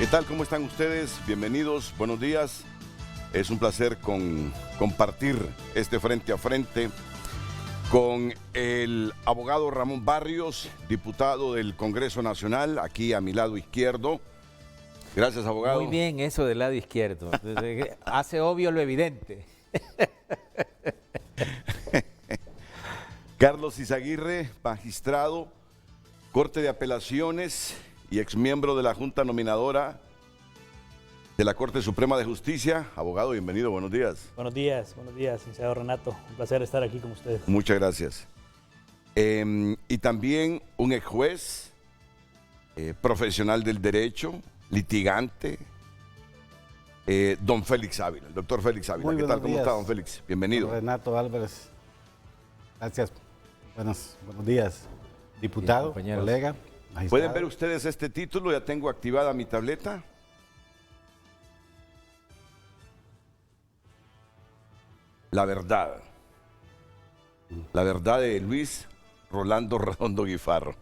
¿Qué tal? ¿Cómo están ustedes? Bienvenidos, buenos días. Es un placer compartir este frente a frente con el abogado Ramón Barrios, diputado del Congreso Nacional, aquí a mi lado izquierdo. Gracias, abogado. Muy bien, eso del lado izquierdo. Hace obvio lo evidente. Carlos Izaguirre, magistrado, Corte de Apelaciones y exmiembro de la Junta Nominadora de la Corte Suprema de Justicia. Abogado, bienvenido, buenos días. Buenos días, licenciado Renato. Un placer estar aquí con ustedes. Muchas gracias. Y también un ex juez, profesional del derecho, litigante, don Félix Ávila, el doctor Félix Ávila. ¿Qué tal? ¿Cómo está, don Félix? Bienvenido. Renato Álvarez, gracias. Buenos días, diputado, bien, colega, magistrado. ¿Pueden ver ustedes este título? Ya tengo activada mi tableta. La verdad de Luis Rolando Redondo Guifarro,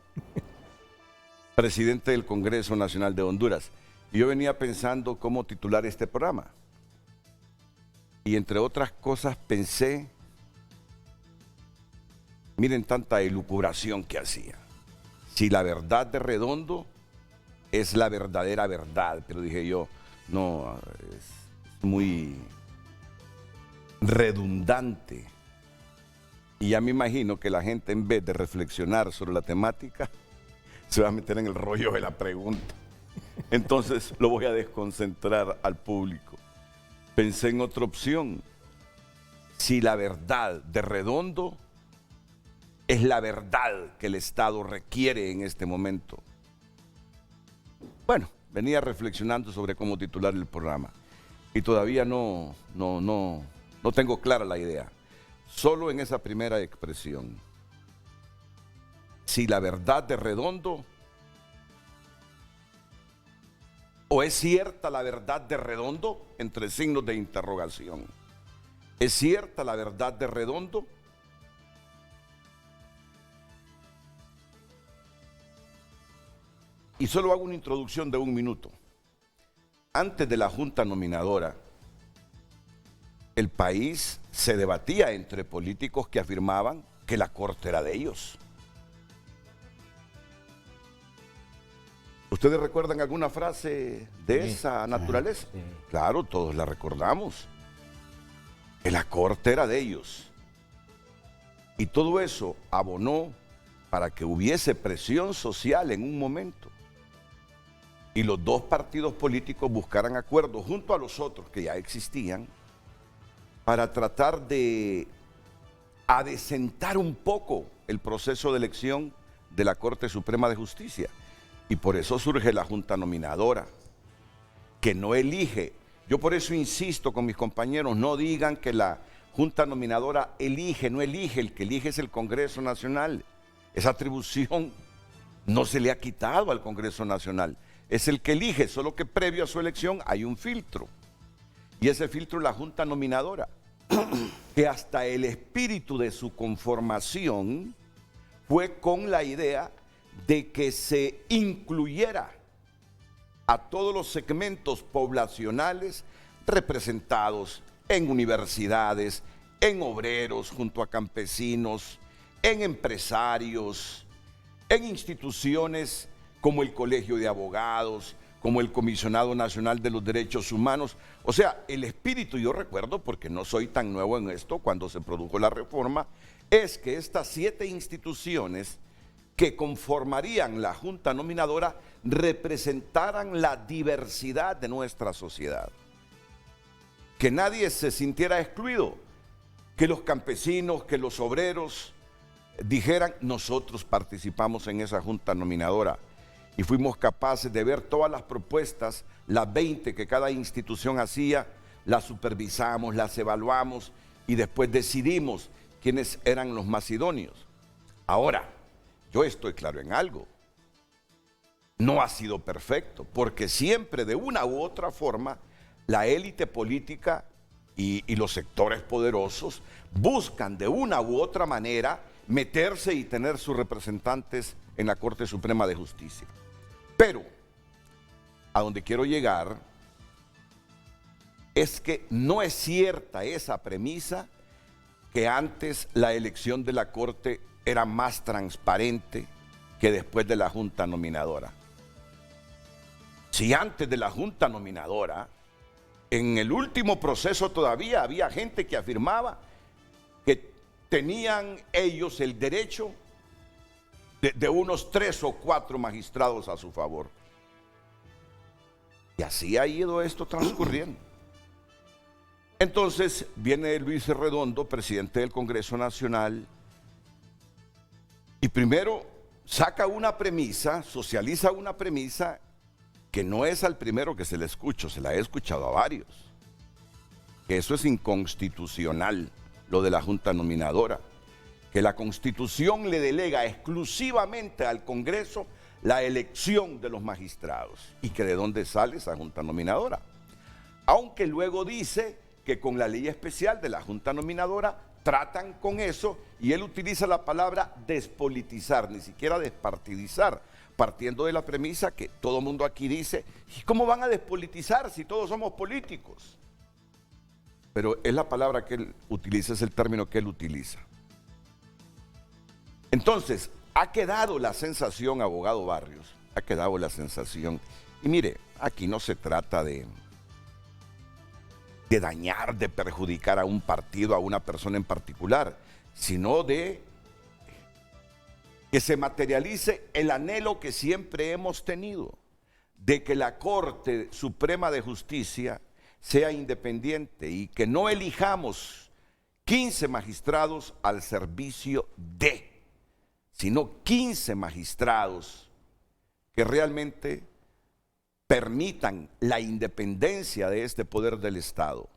presidente del Congreso Nacional de Honduras. Y yo venía pensando cómo titular este programa. Y entre otras cosas pensé, miren tanta elucubración que hacía. Si la verdad de Redondo es la verdadera verdad, pero dije yo, no, es muy redundante. Y ya me imagino que la gente, en vez de reflexionar sobre la temática, se va a meter en el rollo de la pregunta. Entonces lo voy a desconcentrar al público. Pensé en otra opción. Si la verdad de Redondo es la verdad que el Estado requiere en este momento. Bueno, venía reflexionando sobre cómo titular el programa y todavía no tengo clara la idea. Solo en esa primera expresión. Si la verdad de Redondo, o es cierta la verdad de Redondo, entre signos de interrogación. ¿Es cierta la verdad de Redondo? Y solo hago una introducción de 1 minuto. Antes de la Junta Nominadora, el país se debatía entre políticos que afirmaban que la Corte era de ellos. ¿Ustedes recuerdan alguna frase de esa naturaleza? Sí. Claro, todos la recordamos. Que la Corte era de ellos. Y todo eso abonó para que hubiese presión social en un momento. Y los dos partidos políticos buscaran acuerdos junto a los otros que ya existían para tratar de adecentar un poco el proceso de elección de la Corte Suprema de Justicia. Y por eso surge la Junta Nominadora, que no elige. Yo por eso insisto con mis compañeros, no digan que la Junta Nominadora elige, no elige, el que elige es el Congreso Nacional. Esa atribución no se le ha quitado al Congreso Nacional. Es el que elige, solo que previo a su elección hay un filtro. Y ese filtro es la Junta Nominadora, que hasta el espíritu de su conformación fue con la idea de que se incluyera a todos los segmentos poblacionales representados en universidades, en obreros junto a campesinos, en empresarios, en instituciones como el Colegio de Abogados, como el Comisionado Nacional de los Derechos Humanos. O sea, el espíritu, yo recuerdo, porque no soy tan nuevo en esto, cuando se produjo la reforma, es que estas 7 instituciones que conformarían la Junta Nominadora representaran la diversidad de nuestra sociedad. Que nadie se sintiera excluido, que los campesinos, que los obreros dijeran, nosotros participamos en esa Junta Nominadora y fuimos capaces de ver todas las propuestas, las 20 que cada institución hacía, las supervisamos, las evaluamos y después decidimos quiénes eran los más idóneos. Ahora, yo estoy claro en algo, no ha sido perfecto, porque siempre de una u otra forma la élite política y los sectores poderosos buscan de una u otra manera meterse y tener sus representantes en la Corte Suprema de Justicia. Pero a donde quiero llegar es que no es cierta esa premisa que antes la elección de la Corte era más transparente que después de la Junta Nominadora. Si antes de la Junta Nominadora, en el último proceso todavía había gente que afirmaba que tenían ellos el derecho de unos 3 o 4 magistrados a su favor. Y así ha ido esto transcurriendo. Entonces viene Luis Redondo, presidente del Congreso Nacional, y primero saca una premisa, socializa una premisa que no es al primero que se le escucho, se la he escuchado a varios. Que eso es inconstitucional, lo de la Junta Nominadora. Que la Constitución le delega exclusivamente al Congreso la elección de los magistrados. Y que de dónde sale esa Junta Nominadora. Aunque luego dice que con la ley especial de la Junta Nominadora tratan con eso, y él utiliza la palabra despolitizar, ni siquiera despartidizar, partiendo de la premisa que todo el mundo aquí dice, ¿y cómo van a despolitizar si todos somos políticos? Pero es la palabra que él utiliza, es el término que él utiliza. Entonces, ha quedado la sensación, abogado Barrios, ha quedado la sensación, y mire, aquí no se trata de dañar, de perjudicar a un partido, a una persona en particular, sino de que se materialice el anhelo que siempre hemos tenido, de que la Corte Suprema de Justicia sea independiente y que no elijamos 15 magistrados al servicio de, sino 15 magistrados que realmente permitan la independencia de este poder del Estado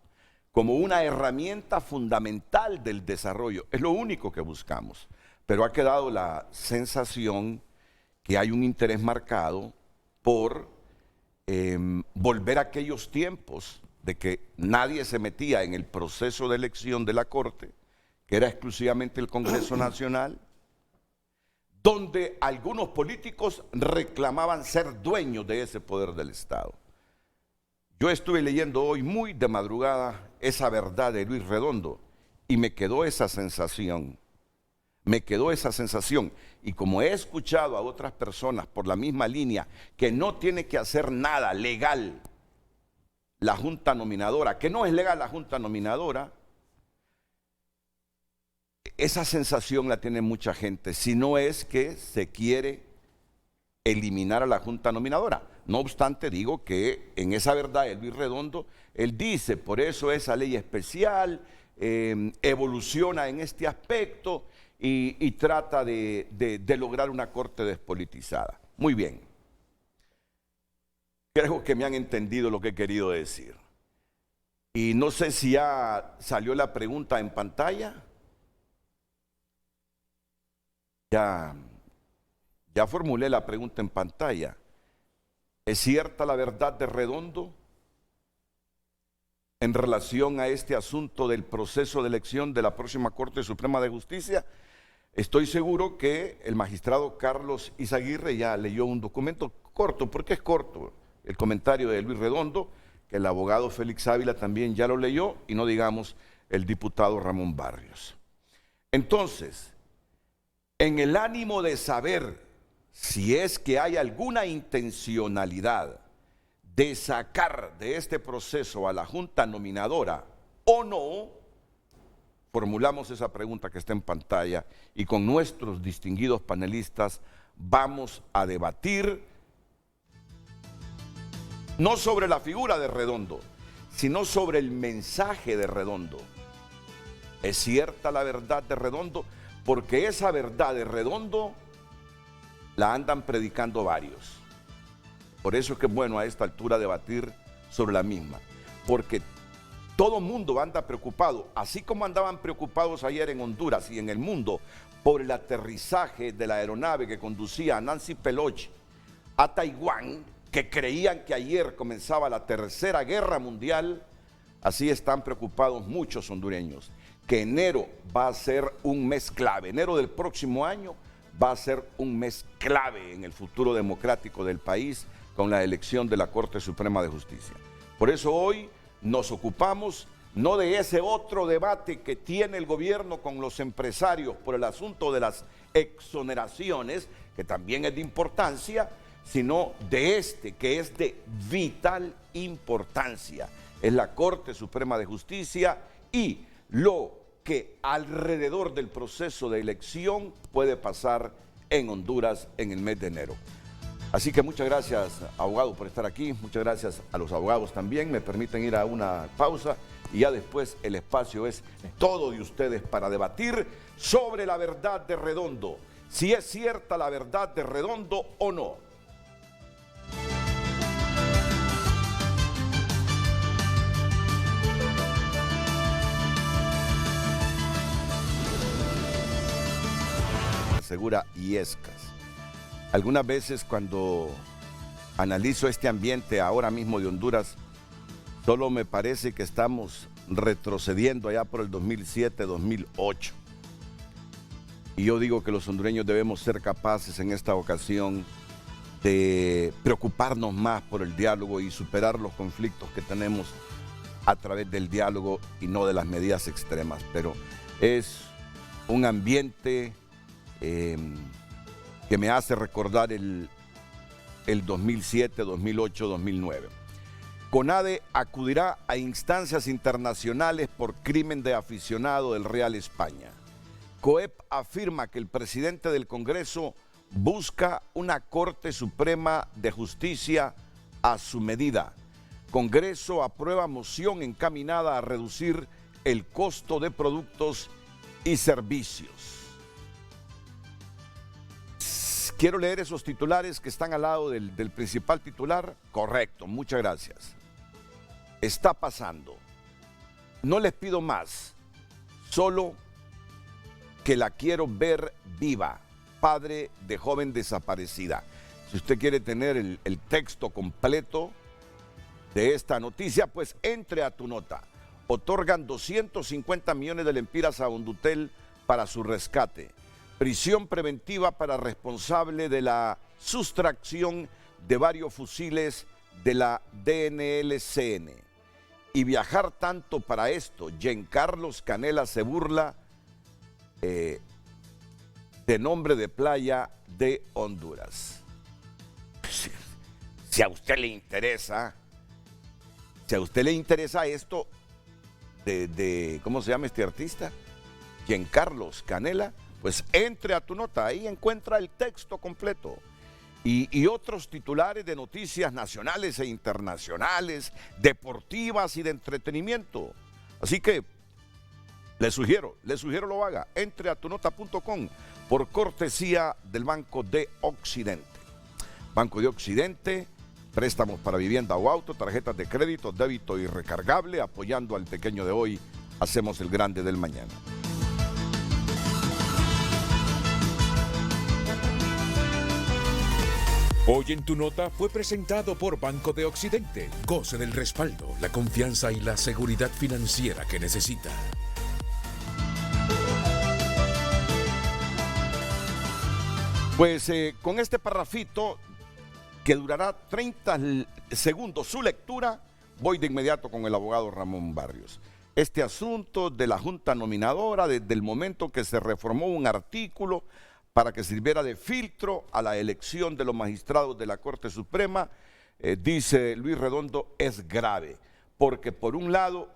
como una herramienta fundamental del desarrollo. Es lo único que buscamos. Pero ha quedado la sensación que hay un interés marcado por volver a aquellos tiempos de que nadie se metía en el proceso de elección de la Corte, que era exclusivamente el Congreso Nacional, donde algunos políticos reclamaban ser dueños de ese poder del Estado. Yo estuve leyendo hoy muy de madrugada esa verdad de Luis Redondo y me quedó esa sensación. Y como he escuchado a otras personas por la misma línea que no tiene que hacer nada legal la Junta Nominadora, que no es legal la Junta Nominadora, esa sensación la tiene mucha gente, si no es que se quiere eliminar a la Junta Nominadora. No obstante, digo que en esa verdad de Luis Redondo, él dice, por eso esa ley especial evoluciona en este aspecto y trata de lograr una Corte despolitizada. Muy bien. Creo que me han entendido lo que he querido decir. Y no sé si ya salió la pregunta en pantalla. Ya formulé la pregunta en pantalla. ¿Es cierta la verdad de Redondo en relación a este asunto del proceso de elección de la próxima Corte Suprema de Justicia? Estoy seguro que el magistrado Carlos Izaguirre ya leyó un documento corto, porque es corto el comentario de Luis Redondo, que el abogado Félix Ávila también ya lo leyó, y no digamos el diputado Ramón Barrios. Entonces, en el ánimo de saber si es que hay alguna intencionalidad de sacar de este proceso a la Junta Nominadora o no, formulamos esa pregunta que está en pantalla y con nuestros distinguidos panelistas vamos a debatir no sobre la figura de Redondo, sino sobre el mensaje de Redondo. ¿Es cierta la verdad de Redondo? Porque esa verdad de Redondo la andan predicando varios. Por eso es que es bueno a esta altura debatir sobre la misma. Porque todo mundo anda preocupado, así como andaban preocupados ayer en Honduras y en el mundo por el aterrizaje de la aeronave que conducía a Nancy Pelosi a Taiwán, que creían que ayer comenzaba la Tercera Guerra Mundial, así están preocupados muchos hondureños, que enero va a ser un mes clave, enero del próximo año va a ser un mes clave en el futuro democrático del país, con la elección de la Corte Suprema de Justicia. Por eso hoy nos ocupamos no de ese otro debate que tiene el gobierno con los empresarios por el asunto de las exoneraciones, que también es de importancia, sino de este, que es de vital importancia. Es la Corte Suprema de Justicia y lo que alrededor del proceso de elección puede pasar en Honduras en el mes de enero. Así que muchas gracias, abogado, por estar aquí. Muchas gracias a los abogados también. Me permiten ir a una pausa y ya después el espacio es todo de ustedes para debatir sobre la verdad de Redondo. Si es cierta la verdad de Redondo o no. Segura Illescas. Algunas veces cuando analizo este ambiente ahora mismo de Honduras, solo me parece que estamos retrocediendo allá por el 2007-2008. Y yo digo que los hondureños debemos ser capaces en esta ocasión de preocuparnos más por el diálogo y superar los conflictos que tenemos a través del diálogo y no de las medidas extremas. Pero es un ambiente que me hace recordar el 2007, 2008, 2009. CONADE acudirá a instancias internacionales por crimen de aficionado del Real España. COEP afirma que el presidente del Congreso busca una Corte Suprema de Justicia a su medida. Congreso aprueba moción encaminada a reducir el costo de productos y servicios. Quiero leer esos titulares que están al lado del principal titular. Correcto, muchas gracias. Está pasando. No les pido más, solo que la quiero ver viva. Padre de joven desaparecida. Si usted quiere tener el texto completo de esta noticia, pues entre a Tu Nota. Otorgan 250 millones de lempiras a Hondutel para su rescate. Prisión preventiva para responsable de la sustracción de varios fusiles de la DNLCN. Y viajar tanto para esto, Giancarlos Canela se burla de nombre de playa de Honduras. Si a usted le interesa, esto de ¿cómo se llama este artista? Giancarlos Canela. Pues entre a Tu Nota, ahí encuentra el texto completo. Y otros titulares de noticias nacionales e internacionales, deportivas y de entretenimiento. Así que le sugiero lo haga. Entre a tunota.com por cortesía del Banco de Occidente. Banco de Occidente, préstamos para vivienda o auto, tarjetas de crédito, débito y recargable, apoyando al pequeño de hoy, hacemos el grande del mañana. Hoy en Tu Nota fue presentado por Banco de Occidente. Goce del respaldo, la confianza y la seguridad financiera que necesita. Pues con este parrafito, que durará 30 segundos su lectura, voy de inmediato con el abogado Ramón Barrios. Este asunto de la Junta Nominadora, desde el momento que se reformó un artículo para que sirviera de filtro a la elección de los magistrados de la Corte Suprema, dice Luis Redondo, es grave, porque por un lado,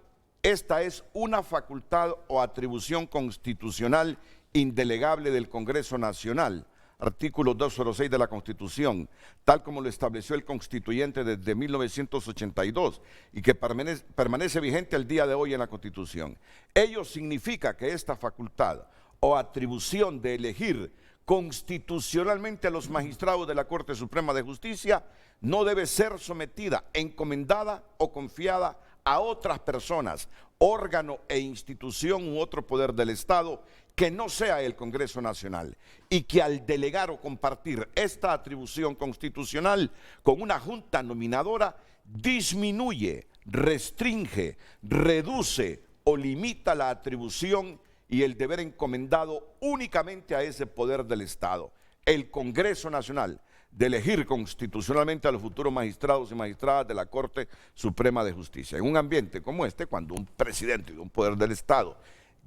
esta es una facultad o atribución constitucional indelegable del Congreso Nacional, artículo 206 de la Constitución, tal como lo estableció el constituyente desde 1982 y que permanece vigente al día de hoy en la Constitución. Ello significa que esta facultad o atribución de elegir constitucionalmente a los magistrados de la Corte Suprema de Justicia no debe ser sometida, encomendada o confiada a otras personas, órgano e institución u otro poder del Estado que no sea el Congreso Nacional, y que al delegar o compartir esta atribución constitucional con una junta nominadora disminuye, restringe, reduce o limita la atribución y el deber encomendado únicamente a ese poder del Estado, el Congreso Nacional, de elegir constitucionalmente a los futuros magistrados y magistradas de la Corte Suprema de Justicia. En un ambiente como este, cuando un presidente de un poder del Estado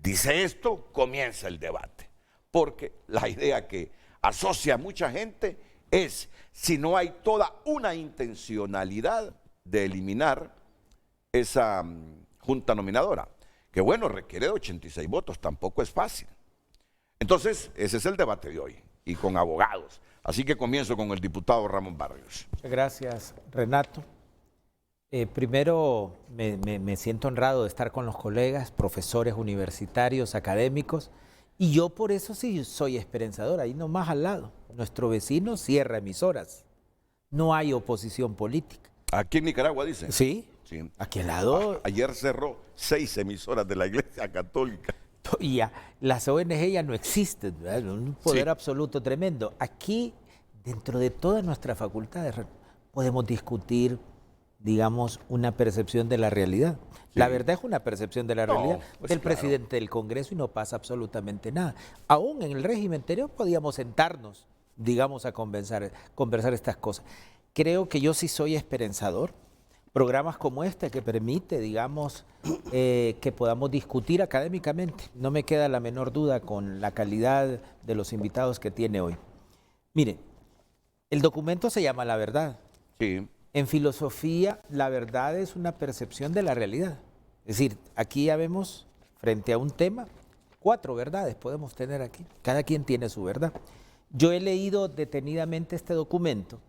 dice esto, comienza el debate. Porque la idea que asocia a mucha gente es, si no hay toda una intencionalidad de eliminar esa junta nominadora, que bueno, requiere de 86 votos, tampoco es fácil. Entonces, ese es el debate de hoy, y con abogados. Así que comienzo con el diputado Ramón Barrios. Muchas gracias, Renato. Primero, me siento honrado de estar con los colegas, profesores universitarios, académicos, y yo por eso sí soy esperanzador. Ahí nomás al lado, nuestro vecino cierra emisoras. No hay oposición política. Aquí en Nicaragua, dicen. Sí, Sí. aquí al lado. Ayer cerró 6 emisoras de la Iglesia Católica. Y ya, las ONG ya no existen, ¿verdad? Un poder absoluto tremendo. Aquí, dentro de todas nuestras facultades, podemos discutir, digamos, una percepción de la realidad. Sí. La verdad es una percepción de la realidad del presidente del Congreso y no pasa absolutamente nada. Aún en el régimen anterior podíamos sentarnos, digamos, a conversar estas cosas. Creo que yo sí soy esperanzador. Programas como este que permite, digamos, que podamos discutir académicamente. No me queda la menor duda con la calidad de los invitados que tiene hoy. Mire, el documento se llama La Verdad. Sí. En filosofía, la verdad es una percepción de la realidad. Es decir, aquí ya vemos, frente a un tema, 4 verdades podemos tener aquí. Cada quien tiene su verdad. Yo he leído detenidamente este documento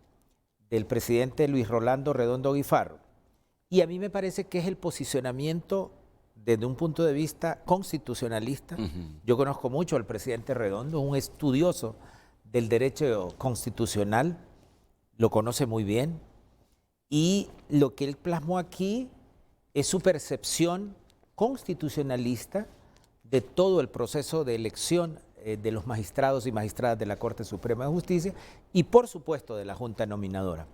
del presidente Luis Rolando Redondo Guifarro, y a mí me parece que es el posicionamiento desde un punto de vista constitucionalista. Yo conozco mucho al presidente Redondo, un estudioso del derecho constitucional, lo conoce muy bien, y lo que él plasmó aquí es su percepción constitucionalista de todo el proceso de elección de los magistrados y magistradas de la Corte Suprema de Justicia y, por supuesto, de la Junta Nominadora.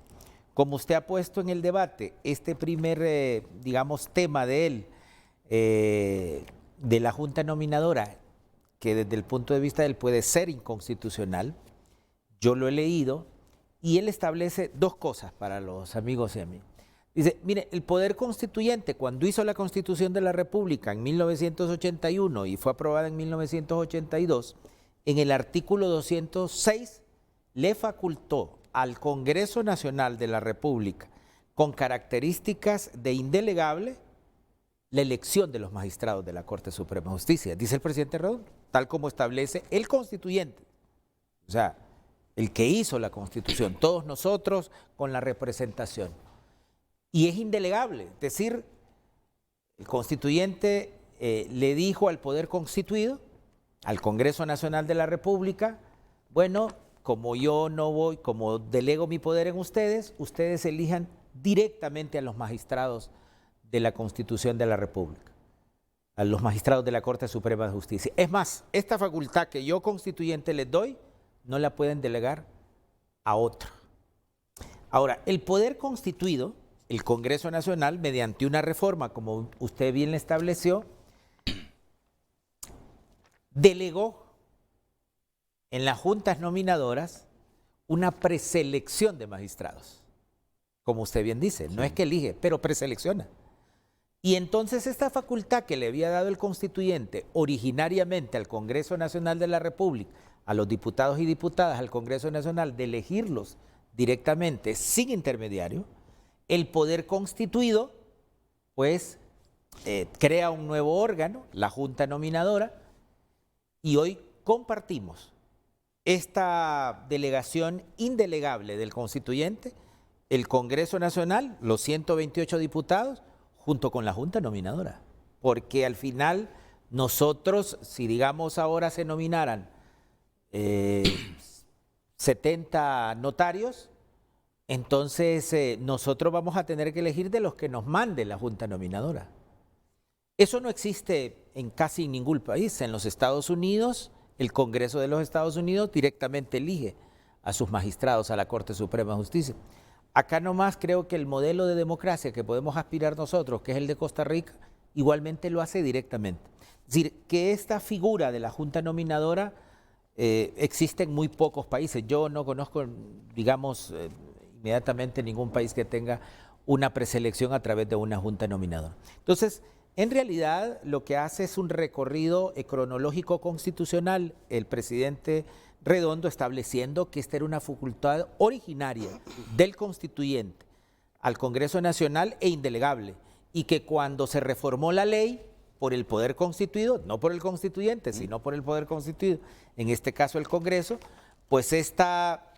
Como usted ha puesto en el debate, este primer, digamos, tema de él, de la Junta Nominadora, que desde el punto de vista de él puede ser inconstitucional, yo lo he leído, y él establece 2 cosas para los amigos y a mí. Dice, mire, el Poder Constituyente, cuando hizo la Constitución de la República en 1981 y fue aprobada en 1982, en el artículo 206 le facultó al Congreso Nacional de la República, con características de indelegable, la elección de los magistrados de la Corte Suprema de Justicia, dice el presidente Redondo, tal como establece el constituyente, o sea, el que hizo la Constitución, todos nosotros con la representación. Y es indelegable, es decir, el constituyente le dijo al Poder Constituido, al Congreso Nacional de la República, bueno, como yo no voy, como delego mi poder en ustedes, ustedes elijan directamente a los magistrados de la Constitución de la República, a los magistrados de la Corte Suprema de Justicia. Es más, esta facultad que yo constituyente les doy, no la pueden delegar a otro. Ahora, el poder constituido, el Congreso Nacional, mediante una reforma, como usted bien le estableció, delegó en las juntas nominadoras una preselección de magistrados. Como usted bien dice, no es que elige, pero preselecciona. Y entonces esta facultad que le había dado el constituyente originariamente al Congreso Nacional de la República, a los diputados y diputadas al Congreso Nacional de elegirlos directamente sin intermediario, el poder constituido pues crea un nuevo órgano, la Junta Nominadora, y hoy compartimos esta delegación indelegable del constituyente, el Congreso Nacional, los 128 diputados, junto con la Junta Nominadora, porque al final nosotros, si digamos ahora se nominaran 70 notarios, entonces nosotros vamos a tener que elegir de los que nos mande la Junta Nominadora. Eso no existe en casi ningún país. En los Estados Unidos, el Congreso de los Estados Unidos directamente elige a sus magistrados a la Corte Suprema de Justicia. Acá nomás creo que el modelo de democracia que podemos aspirar nosotros, que es el de Costa Rica, igualmente lo hace directamente. Es decir, que esta figura de la Junta Nominadora existen muy pocos países. Yo no conozco, digamos, inmediatamente ningún país que tenga una preselección a través de una junta nominadora. Entonces, en realidad, lo que hace es un recorrido cronológico constitucional, el presidente Redondo estableciendo que esta era una facultad originaria del constituyente al Congreso Nacional e indelegable, y que cuando se reformó la ley por el poder constituido, no por el constituyente, sino por el poder constituido, en este caso el Congreso, pues esta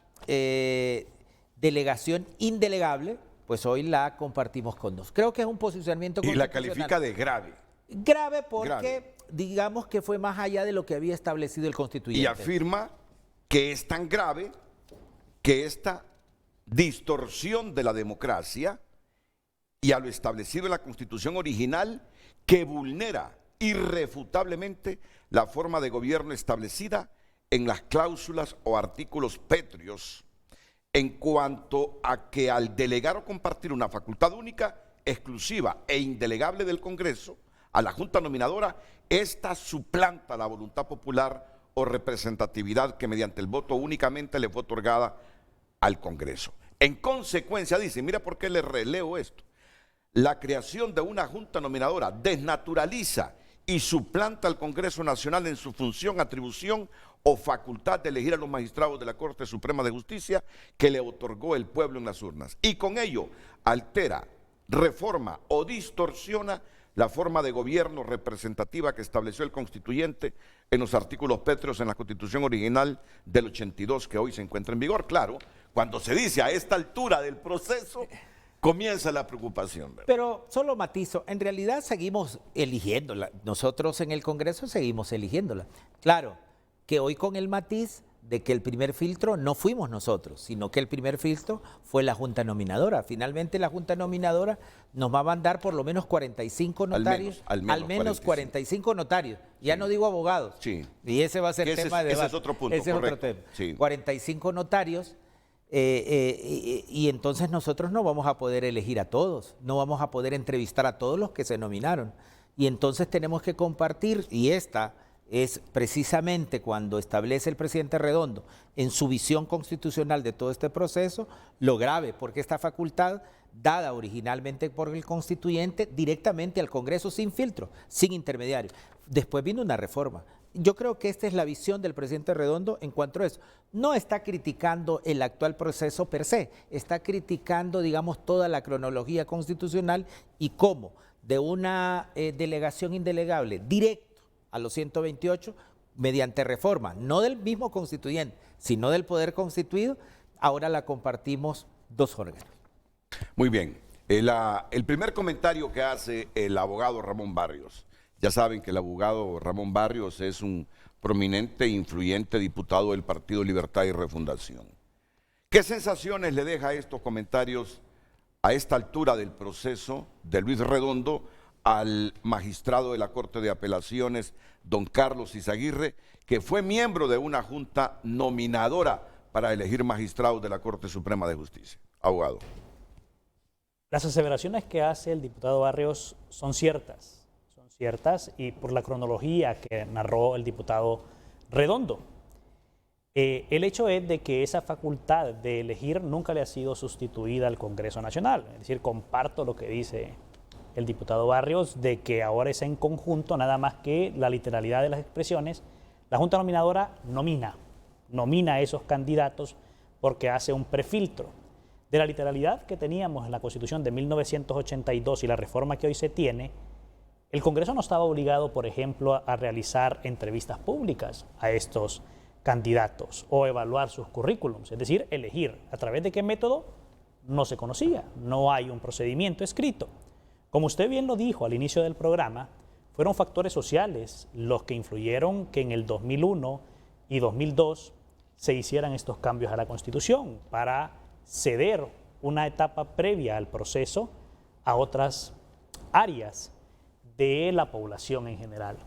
delegación indelegable, pues hoy la compartimos con dos. Creo que es un posicionamiento Y la constitucional. califica de grave. Grave porque Grave. digamos que fue más allá de lo que había establecido el constituyente. Y afirma que es tan grave que esta distorsión de la democracia y a lo establecido en la Constitución original, que vulnera irrefutablemente la forma de gobierno establecida en las cláusulas o artículos pétreos en cuanto a que al delegar o compartir una facultad única, exclusiva e indelegable del Congreso a la Junta Nominadora, esta suplanta la voluntad popular o representatividad que mediante el voto únicamente le fue otorgada al Congreso. En consecuencia, dice, mira por qué le releo esto, la creación de una Junta Nominadora desnaturaliza y suplanta al Congreso Nacional en su función, atribución o facultad de elegir a los magistrados de la Corte Suprema de Justicia que le otorgó el pueblo en las urnas. Y con ello altera, reforma o distorsiona la forma de gobierno representativa que estableció el constituyente en los artículos pétreos en la Constitución original del 82 que hoy se encuentra en vigor. Claro, cuando se dice a esta altura del proceso, comienza la preocupación, ¿verdad? Pero solo matizo, en realidad seguimos eligiéndola. Nosotros en el Congreso seguimos eligiéndola. Claro, que hoy con el matiz de que el primer filtro no fuimos nosotros, sino que el primer filtro fue la Junta Nominadora. Finalmente la Junta Nominadora nos va a mandar por lo menos 45 notarios. Al menos 45 notarios. Ya no digo abogados. Sí. Y ese va a ser tema de debate. Ese es otro punto, Ese correcto. es otro tema. Sí. 45 notarios. Y entonces nosotros no vamos a poder elegir a todos, no vamos a poder entrevistar a todos los que se nominaron. Y entonces tenemos que compartir, y esta es precisamente cuando establece el presidente Redondo en su visión constitucional de todo este proceso, lo grave, porque esta facultad, dada originalmente por el constituyente, directamente al Congreso sin filtro, sin intermediario. Después vino una reforma. Yo creo que esta es la visión del presidente Redondo en cuanto a eso. No está criticando el actual proceso per se, está criticando, digamos, toda la cronología constitucional y cómo de una delegación indelegable directo a los 128, mediante reforma, no del mismo constituyente, sino del poder constituido, ahora la compartimos dos órganos. Muy bien. El primer comentario que hace el abogado Ramón Barrios. Ya saben que el abogado Ramón Barrios es un prominente e influyente diputado del Partido Libertad y Refundación. ¿Qué sensaciones le deja estos comentarios a esta altura del proceso de Luis Redondo al magistrado de la Corte de Apelaciones, don Carlos Izaguirre, que fue miembro de una junta nominadora para elegir magistrados de la Corte Suprema de Justicia? Abogado. Las aseveraciones que hace el diputado Barrios son ciertas y por la cronología que narró el diputado Redondo. El hecho es de que esa facultad de elegir nunca le ha sido sustituida al Congreso Nacional. Es decir, comparto lo que dice el diputado Barrios de que ahora es en conjunto, nada más que la literalidad de las expresiones. La Junta Nominadora nomina a esos candidatos porque hace un prefiltro. De la literalidad que teníamos en la Constitución de 1982 y la reforma que hoy se tiene, el Congreso no estaba obligado, por ejemplo, a realizar entrevistas públicas a estos candidatos o evaluar sus currículums, es decir, elegir. ¿A través de qué método? No se conocía, no hay un procedimiento escrito. Como usted bien lo dijo al inicio del programa, fueron factores sociales los que influyeron que en el 2001 y 2002 se hicieran estos cambios a la Constitución para ceder una etapa previa al proceso a otras áreas de la población en general.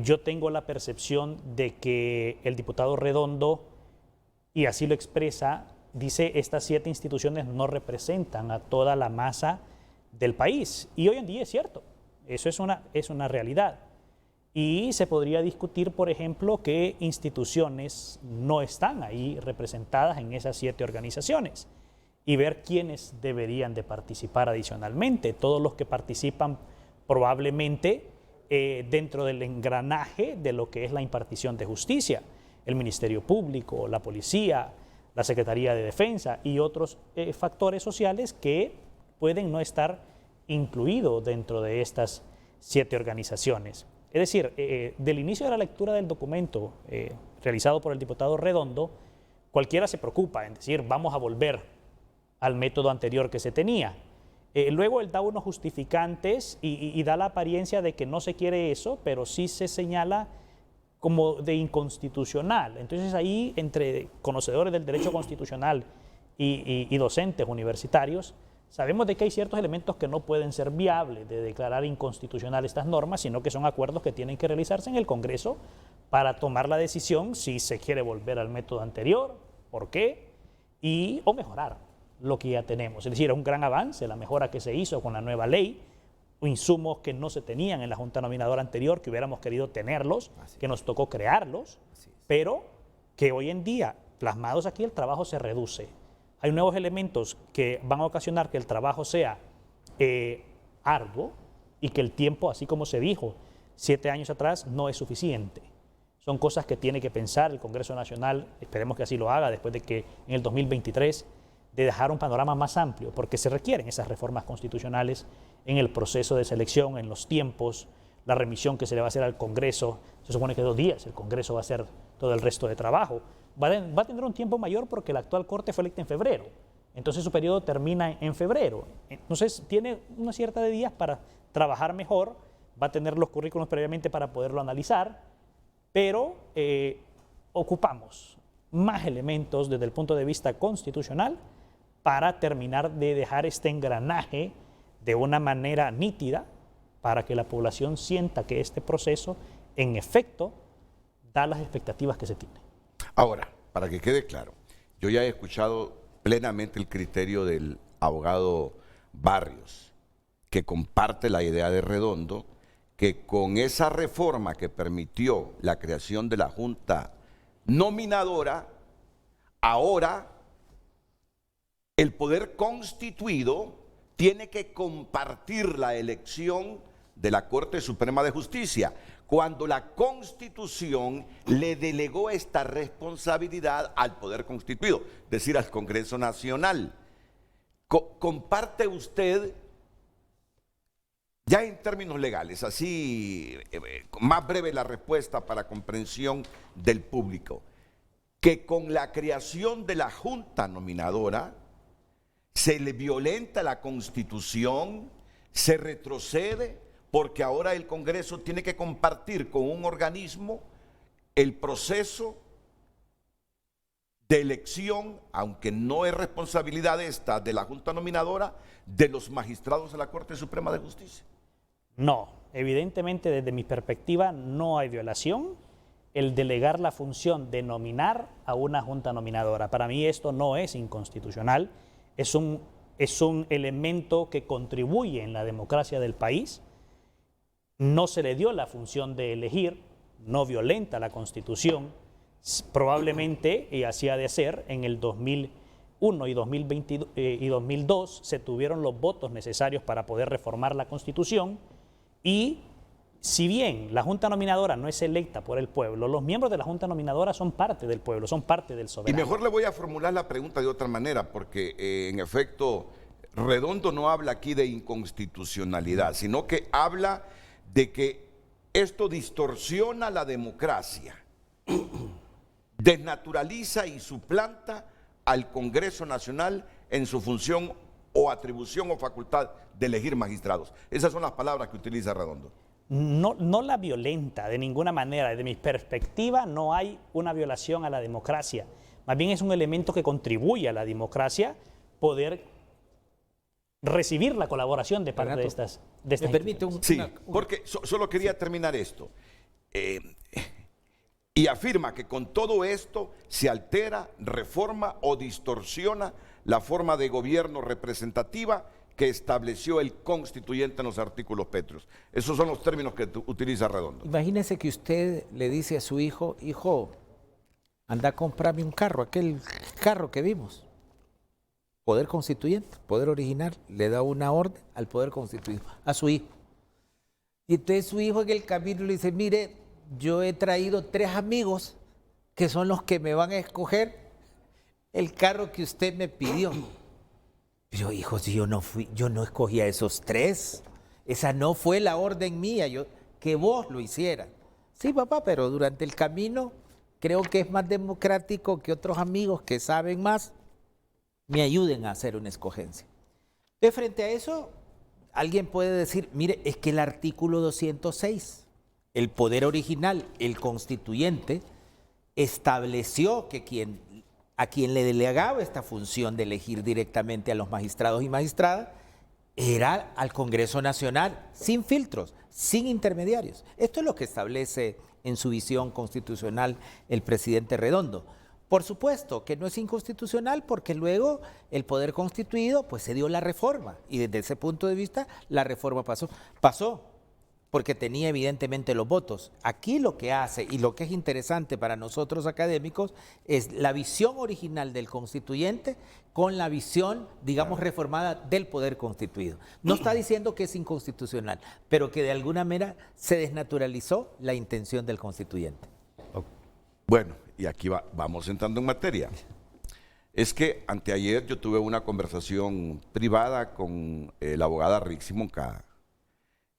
Yo tengo la percepción de que el diputado Redondo, y así lo expresa, dice estas 7 instituciones no representan a toda la masa del país. Y hoy en día es cierto, eso es una realidad. Y se podría discutir, por ejemplo, qué instituciones no están ahí representadas en esas 7 organizaciones y ver quiénes deberían de participar adicionalmente. Todos los que participan probablemente dentro del engranaje de lo que es la impartición de justicia, el Ministerio Público, la Policía, la Secretaría de Defensa y otros factores sociales que pueden no estar incluidos dentro de estas 7 organizaciones. Es decir, del inicio de la lectura del documento realizado por el diputado Redondo, cualquiera se preocupa en decir vamos a volver al método anterior que se tenía. Luego él da unos justificantes y da la apariencia de que no se quiere eso, pero sí se señala como de inconstitucional. Entonces ahí, entre conocedores del derecho constitucional y docentes universitarios, sabemos de que hay ciertos elementos que no pueden ser viables de declarar inconstitucional estas normas, sino que son acuerdos que tienen que realizarse en el Congreso para tomar la decisión si se quiere volver al método anterior, por qué, o mejorar lo que ya tenemos. Es decir, es un gran avance la mejora que se hizo con la nueva ley, insumos que no se tenían en la Junta Nominadora anterior, que hubiéramos querido tenerlos, que nos tocó crearlos, pero que hoy en día, plasmados aquí, el trabajo se reduce. Hay nuevos elementos que van a ocasionar que el trabajo sea arduo y que el tiempo, así como se dijo 7 años atrás, no es suficiente. Son cosas que tiene que pensar el Congreso Nacional, esperemos que así lo haga después de que en el 2023, de dejar un panorama más amplio, porque se requieren esas reformas constitucionales en el proceso de selección, en los tiempos, la remisión que se le va a hacer al Congreso. Se supone que 2 días el Congreso va a hacer todo el resto de trabajo. Va a tener un tiempo mayor porque la actual Corte fue electa en febrero. Entonces su periodo termina en febrero. Entonces tiene una cierta de días para trabajar mejor, va a tener los currículos previamente para poderlo analizar, pero ocupamos más elementos desde el punto de vista constitucional para terminar de dejar este engranaje de una manera nítida para que la población sienta que este proceso, en efecto, da las expectativas que se tienen. Ahora, para que quede claro, yo ya he escuchado plenamente el criterio del abogado Barrios, que comparte la idea de Redondo, que con esa reforma que permitió la creación de la Junta Nominadora, ahora el poder constituido tiene que compartir la elección de la Corte Suprema de Justicia, cuando la Constitución le delegó esta responsabilidad al poder constituido, es decir, al Congreso Nacional. ¿Comparte usted, ya en términos legales, así más breve la respuesta para comprensión del público, que con la creación de la Junta Nominadora se le violenta la Constitución, se retrocede, porque ahora el Congreso tiene que compartir con un organismo el proceso de elección, aunque no es responsabilidad esta de la Junta Nominadora, de los magistrados de la Corte Suprema de Justicia? No, evidentemente desde mi perspectiva no hay violación el delegar la función de nominar a una Junta Nominadora. Para mí esto no es inconstitucional. Es un elemento que contribuye en la democracia del país. No se le dio la función de elegir, no violenta la Constitución. Probablemente, y así ha de ser, en el 2001 y 2002 se tuvieron los votos necesarios para poder reformar la Constitución, y si bien la Junta Nominadora no es electa por el pueblo, los miembros de la Junta Nominadora son parte del pueblo, son parte del soberano. Y mejor le voy a formular la pregunta de otra manera, porque en efecto Redondo no habla aquí de inconstitucionalidad, sino que habla de que esto distorsiona la democracia, desnaturaliza y suplanta al Congreso Nacional en su función o atribución o facultad de elegir magistrados. Esas son las palabras que utiliza Redondo. No la violenta de ninguna manera. Desde mi perspectiva no hay una violación a la democracia. Más bien es un elemento que contribuye a la democracia poder recibir la colaboración de parte Renato, de estas ¿me permite Sí, porque solo quería terminar esto. Y afirma que con todo esto se altera, reforma o distorsiona la forma de gobierno representativa que estableció el constituyente en los artículos pétreos. Esos son los términos que utiliza Redondo. Imagínese que usted le dice a su hijo, hijo, anda a comprarme un carro, aquel carro que vimos. Poder constituyente, poder original, le da una orden al poder constituido, a su hijo. Y entonces su hijo en el camino le dice, mire, yo he traído 3 amigos que son los que me van a escoger el carro que usted me pidió. Pero hijo, si yo no escogí a esos 3, esa no fue la orden mía, que vos lo hicieras. Sí, papá, pero durante el camino creo que es más democrático que otros amigos que saben más me ayuden a hacer una escogencia. De frente a eso, alguien puede decir, mire, es que el artículo 206, el poder original, el constituyente, estableció que a quien le delegaba esta función de elegir directamente a los magistrados y magistradas era al Congreso Nacional, sin filtros, sin intermediarios. Esto es lo que establece en su visión constitucional el presidente Redondo. Por supuesto que no es inconstitucional porque luego el poder constituido pues se dio la reforma y desde ese punto de vista la reforma pasó porque tenía evidentemente los votos. Aquí lo que hace y lo que es interesante para nosotros académicos es la visión original del constituyente con la visión, digamos, reformada del poder constituido. No está diciendo que es inconstitucional, pero que de alguna manera se desnaturalizó la intención del constituyente. Bueno, y aquí vamos entrando en materia. Es que anteayer yo tuve una conversación privada con la abogada Rixi Moncada,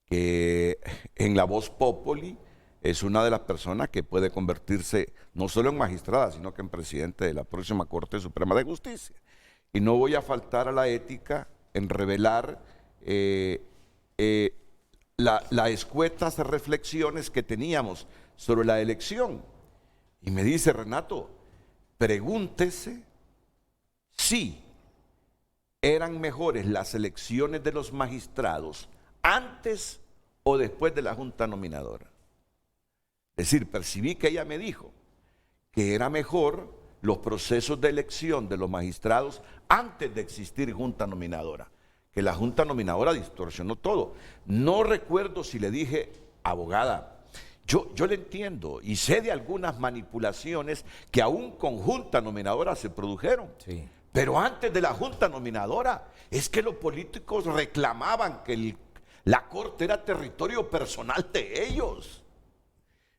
que en la Voz Populi es una de las personas que puede convertirse no solo en magistrada, sino que en presidente de la próxima Corte Suprema de Justicia. Y no voy a faltar a la ética en revelar las escuetas reflexiones que teníamos sobre la elección. Y me dice, Renato, pregúntese si eran mejores las elecciones de los magistrados antes o después de la Junta Nominadora. Es decir, percibí que ella me dijo que era mejor los procesos de elección de los magistrados antes de existir Junta Nominadora, que la Junta Nominadora distorsionó todo. No recuerdo si le dije, abogada, yo le entiendo y sé de algunas manipulaciones que aún con Junta Nominadora se produjeron. Sí. Pero antes de la Junta Nominadora es que los políticos reclamaban que la Corte era territorio personal de ellos.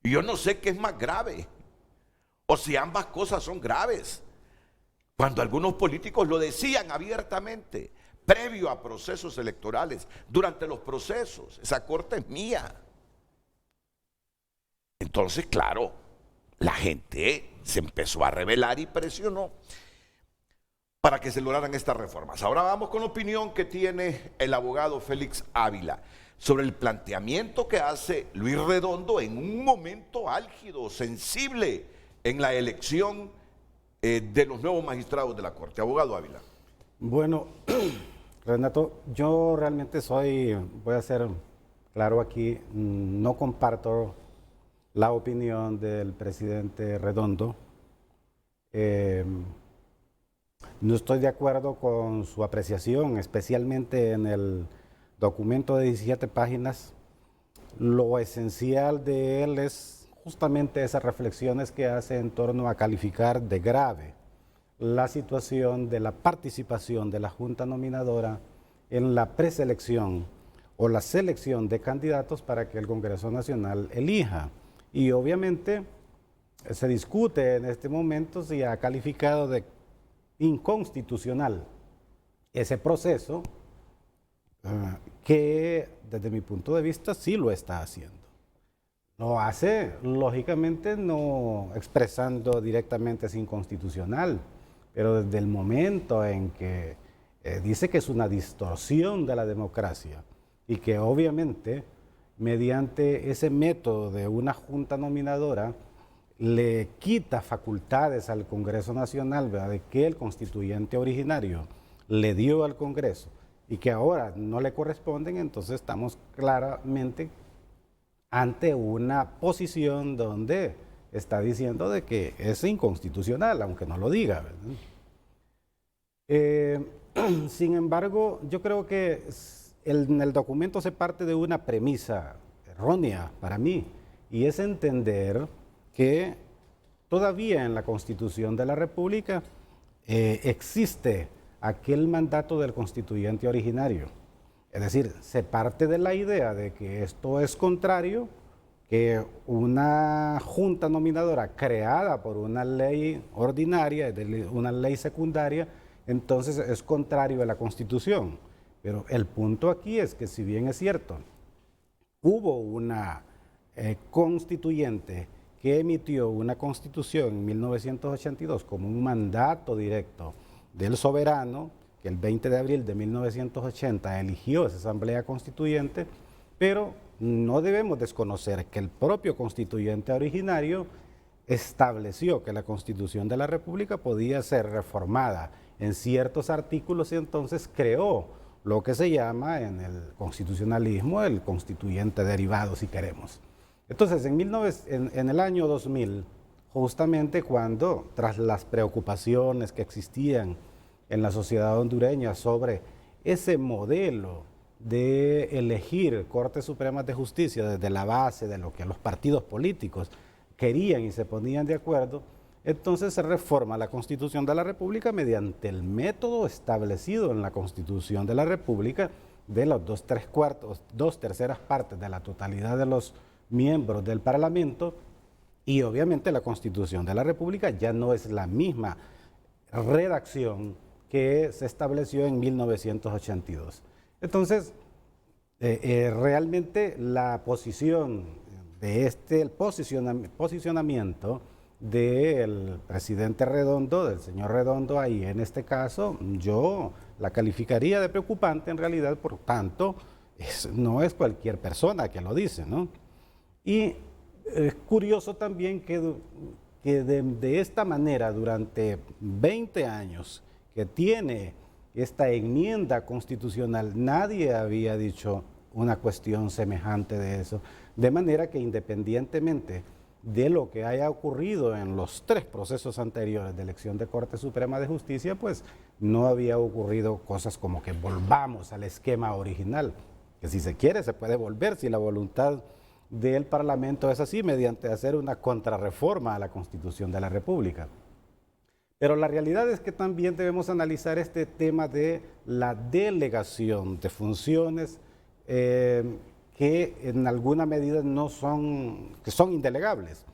Y yo no sé qué es más grave, o si ambas cosas son graves. Cuando algunos políticos lo decían abiertamente, previo a procesos electorales, durante los procesos, esa Corte es mía. Entonces, claro, la gente se empezó a rebelar y presionó para que se lograran estas reformas. Ahora vamos con la opinión que tiene el abogado Félix Ávila sobre el planteamiento que hace Luis Redondo en un momento álgido, sensible en la elección de los nuevos magistrados de la Corte. Abogado Ávila. Bueno, Renato, yo realmente voy a ser claro aquí, no comparto la opinión del presidente Redondo. No estoy de acuerdo con su apreciación, especialmente en el documento de 17 páginas. Lo esencial de él es justamente esas reflexiones que hace en torno a calificar de grave la situación de la participación de la Junta Nominadora en la preselección o la selección de candidatos para que el Congreso Nacional elija. Y obviamente se discute en este momento si ha calificado de inconstitucional ese proceso, que desde mi punto de vista sí lo está haciendo. Lo hace, lógicamente, no expresando directamente es inconstitucional, pero desde el momento en que dice que es una distorsión de la democracia y que obviamente mediante ese método de una junta nominadora le quita facultades al Congreso Nacional, ¿verdad?, de que el constituyente originario le dio al Congreso y que ahora no le corresponden, entonces estamos claramente ante una posición donde está diciendo de que es inconstitucional, aunque no lo diga, ¿verdad? Sin embargo, yo creo que en el documento se parte de una premisa errónea para mí, y es entender que todavía en la Constitución de la República existe aquel mandato del constituyente originario. Es decir, se parte de la idea de que esto es contrario, que una junta nominadora creada por una ley ordinaria, una ley secundaria, entonces es contrario a la Constitución. Pero el punto aquí es que, si bien es cierto, hubo una constituyente que emitió una constitución en 1982 como un mandato directo del soberano, que el 20 de abril de 1980 eligió esa asamblea constituyente, pero no debemos desconocer que el propio constituyente originario estableció que la Constitución de la República podía ser reformada en ciertos artículos, y entonces creó lo que se llama en el constitucionalismo el constituyente derivado, si queremos. Entonces, en el año 2000, justamente cuando, tras las preocupaciones que existían en la sociedad hondureña sobre ese modelo de elegir Cortes Supremas de Justicia desde la base de lo que los partidos políticos querían y se ponían de acuerdo, entonces se reforma la Constitución de la República mediante el método establecido en la Constitución de la República de los dos terceras partes de la totalidad de los miembros del Parlamento, y obviamente la Constitución de la República ya no es la misma redacción que se estableció en 1982. Entonces, realmente la posición de el posicionamiento del presidente Redondo, del señor Redondo, ahí en este caso, yo la calificaría de preocupante en realidad. Por tanto, no es cualquier persona que lo dice, ¿no? Y es curioso también que de esta manera, durante 20 años que tiene esta enmienda constitucional, nadie había dicho una cuestión semejante de eso. De manera que, independientemente de lo que haya ocurrido en los 3 procesos anteriores de elección de Corte Suprema de Justicia, pues no había ocurrido cosas como que volvamos al esquema original, que si se quiere se puede volver, si la voluntad del Parlamento es así, mediante hacer una contrarreforma a la Constitución de la República. Pero la realidad es que también debemos analizar este tema de la delegación de funciones que en alguna medida que son indelegables.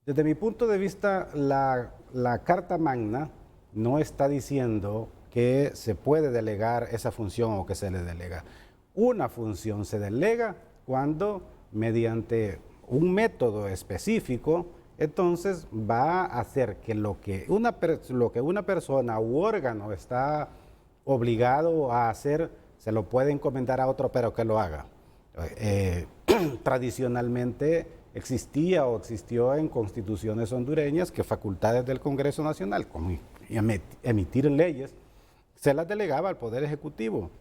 Desde mi punto de vista, la Carta Magna no está diciendo que se puede delegar esa función o que se le delega. Una función se delega cuando, mediante un método específico, entonces va a hacer que lo que una persona u órgano está obligado a hacer, se lo puede encomendar a otro, pero que lo haga. Tradicionalmente existía o existió en constituciones hondureñas que facultades del Congreso Nacional, como emitir leyes, se las delegaba al Poder Ejecutivo.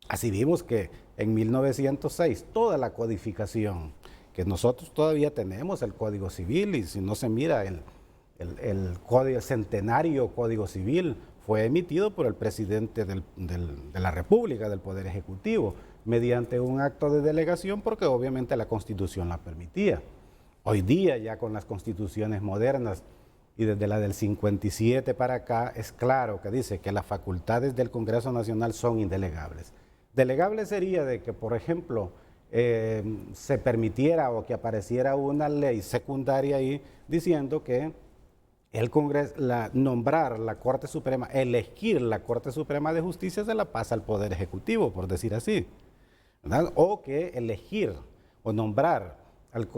Así vimos que en 1906 toda la codificación, que nosotros todavía tenemos el Código Civil, y si no se mira el centenario Código Civil, fue emitido por el presidente de la República, del Poder Ejecutivo, mediante un acto de delegación, porque obviamente la Constitución la permitía. Hoy día, ya con las constituciones modernas y desde la del 57 para acá, es claro que dice que las facultades del Congreso Nacional son indelegables. Delegable sería de que, por ejemplo, se permitiera o que apareciera una ley secundaria ahí diciendo que el Congreso, nombrar la Corte Suprema, elegir la Corte Suprema de Justicia se la pasa al Poder Ejecutivo, por decir así, ¿verdad? O que elegir o nombrar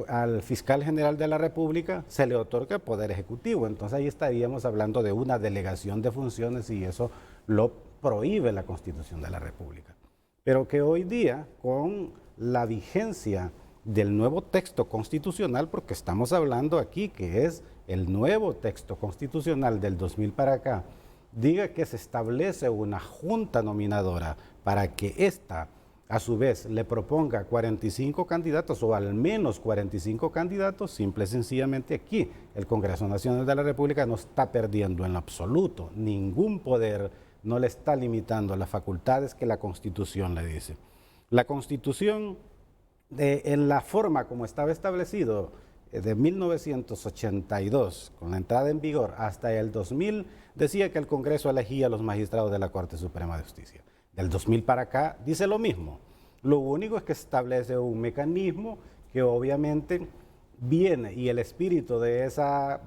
al fiscal general de la República se le otorga al Poder Ejecutivo. Entonces ahí estaríamos hablando de una delegación de funciones, y eso lo prohíbe la Constitución de la República. Pero que hoy día, con la vigencia del nuevo texto constitucional, porque estamos hablando aquí que es el nuevo texto constitucional del 2000 para acá, diga que se establece una junta nominadora para que ésta, a su vez, le proponga 45 candidatos o al menos 45 candidatos, simple y sencillamente aquí el Congreso Nacional de la República no está perdiendo en lo absoluto ningún poder no le está limitando las facultades que la Constitución le dice. La Constitución, en la forma como estaba establecido, de 1982, con la entrada en vigor, hasta el 2000, decía que el Congreso elegía a los magistrados de la Corte Suprema de Justicia. Del 2000 para acá dice lo mismo. Lo único es que establece un mecanismo que obviamente viene, y el espíritu de esa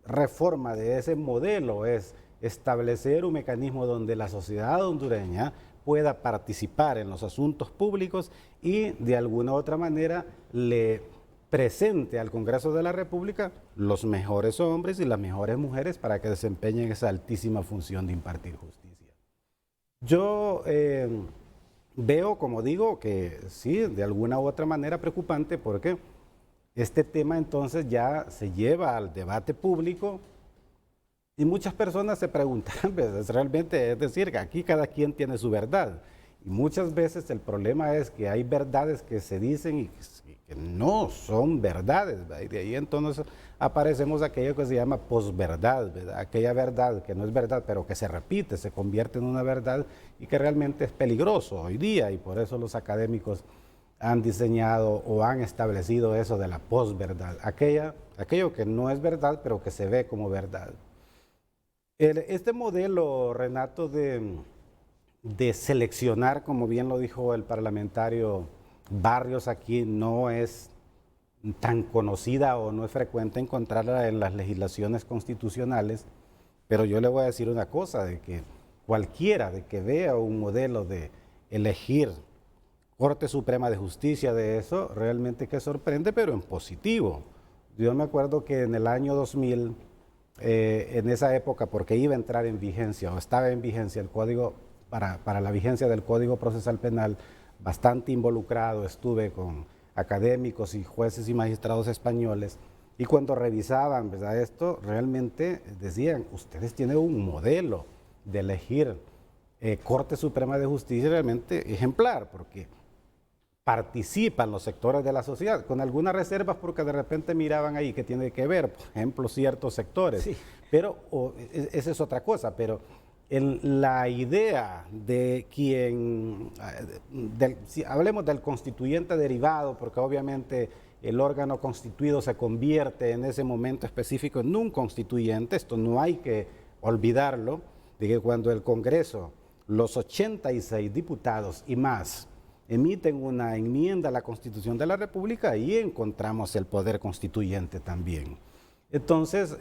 reforma, de ese modelo, es establecer un mecanismo donde la sociedad hondureña pueda participar en los asuntos públicos y de alguna u otra manera le presente al Congreso de la República los mejores hombres y las mejores mujeres para que desempeñen esa altísima función de impartir justicia. Yo veo, como digo, que sí, de alguna u otra manera preocupante, porque este tema entonces ya se lleva al debate público y muchas personas se preguntan, pues, realmente, es decir, que aquí cada quien tiene su verdad. Y muchas veces el problema es que hay verdades que se dicen y que no son verdades, ¿verdad? Y de ahí entonces aparecemos aquello que se llama posverdad, ¿verdad? Aquella verdad que no es verdad, pero que se repite, se convierte en una verdad y que realmente es peligroso hoy día, y por eso los académicos han diseñado o han establecido eso de la posverdad, aquello que no es verdad, pero que se ve como verdad. Este modelo, Renato, de seleccionar, como bien lo dijo el parlamentario Barrios, aquí no es tan conocida o no es frecuente encontrarla en las legislaciones constitucionales, pero yo le voy a decir una cosa, de que cualquiera de que vea un modelo de elegir Corte Suprema de Justicia de eso, realmente que sorprende, pero en positivo. Yo me acuerdo que en el año 2000, en esa época, porque iba a entrar en vigencia o estaba en vigencia el código, para la vigencia del Código Procesal Penal, bastante involucrado estuve con académicos y jueces y magistrados españoles, y cuando revisaban, ¿verdad?, esto, realmente decían, ustedes tienen un modelo de elegir Corte Suprema de Justicia realmente ejemplar, porque participan los sectores de la sociedad, con algunas reservas porque de repente miraban ahí que tiene que ver, por ejemplo, ciertos sectores, sí. Pero esa es otra cosa, pero la idea de quien, si hablemos del constituyente derivado, porque obviamente el órgano constituido se convierte en ese momento específico en un constituyente, esto no hay que olvidarlo, de que cuando el Congreso, los 86 diputados y más, emiten una enmienda a la Constitución de la República, ahí encontramos el poder constituyente también. Entonces,